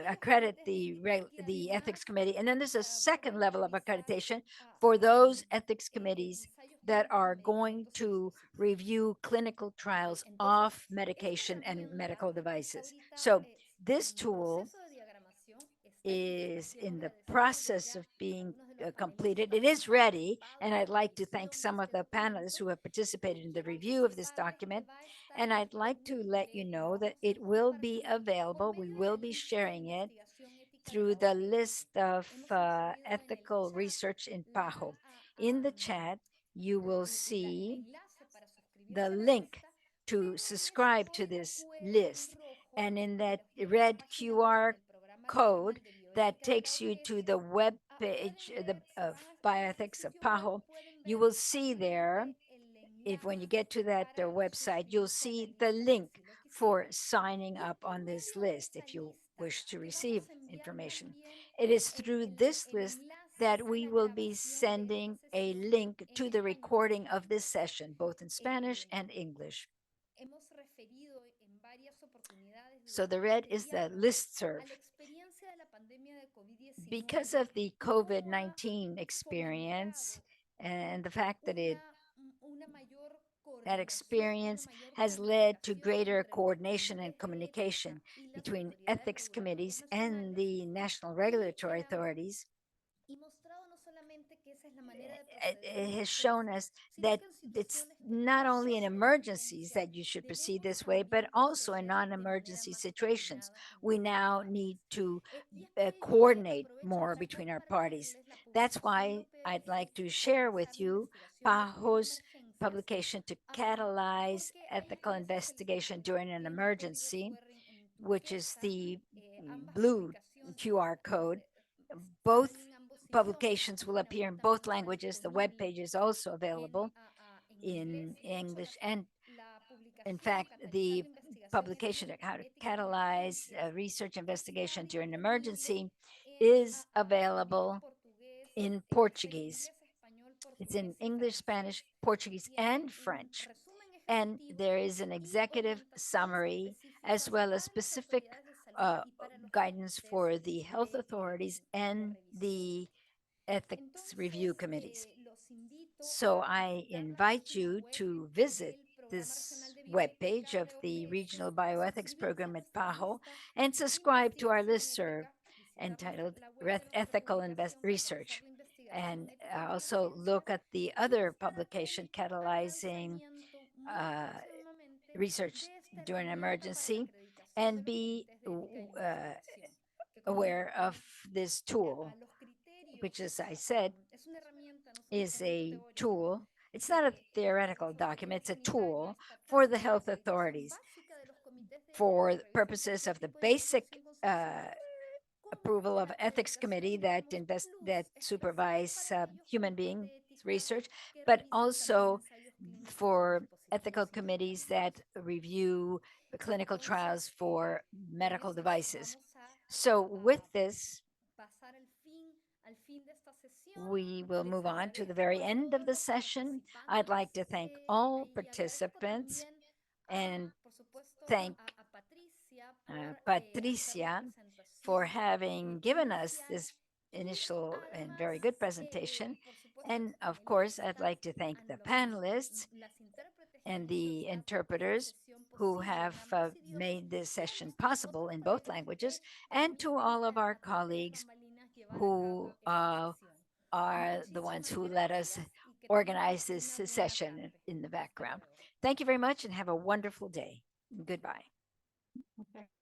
accredit the ethics committee. And then there's a second level of accreditation for those ethics committees that are going to review clinical trials of medication and medical devices. So this tool is in the process of being completed. It is ready, and I'd like to thank some of the panelists who have participated in the review of this document. And I'd like to let you know that it will be available. We will be sharing it through the list of ethical research in PAHO. In the chat, you will see the link to subscribe to this list. And in that red QR code that takes you to the web page of Bioethics of PAHO, you will see there, if when you get to that website, you'll see the link for signing up on this list if you wish to receive information. It is through this list that we will be sending a link to the recording of this session, both in Spanish and English. So the red is the listserv. Because of the COVID-19 experience and the fact that that experience has led to greater coordination and communication between ethics committees and the national regulatory authorities. It has shown us that it's not only in emergencies that you should proceed this way, but also in non-emergency situations. We now need to coordinate more between our parties. That's why I'd like to share with you PAHO's publication to catalyze ethical investigation during an emergency, which is the blue QR code. Both publications will appear in both languages. The web page is also available in English. And in fact, the publication of how to catalyze research investigation during an emergency is available in Portuguese. It's in English, Spanish, Portuguese, and French. And there is an executive summary as well as specific guidance for the health authorities and the ethics review committees. So I invite you to visit this webpage of the Regional Bioethics Program at PAHO and subscribe to our listserv entitled Ethical Research. And also look at the other publication catalyzing research during an emergency and be aware of this tool, which, as I said, is a tool. It's not a theoretical document, it's a tool for the health authorities for purposes of the basic approval of ethics committee that supervise human being research, but also for ethical committees that review the clinical trials for medical devices. So with this, we will move on to the very end of the session. I'd like to thank all participants and thank Patricia for having given us this initial and very good presentation. And of course, I'd like to thank the panelists and the interpreters who have made this session possible in both languages, and to all of our colleagues who are the ones who let us organize this session in the background. Thank you very much and have a wonderful day. Goodbye. Okay.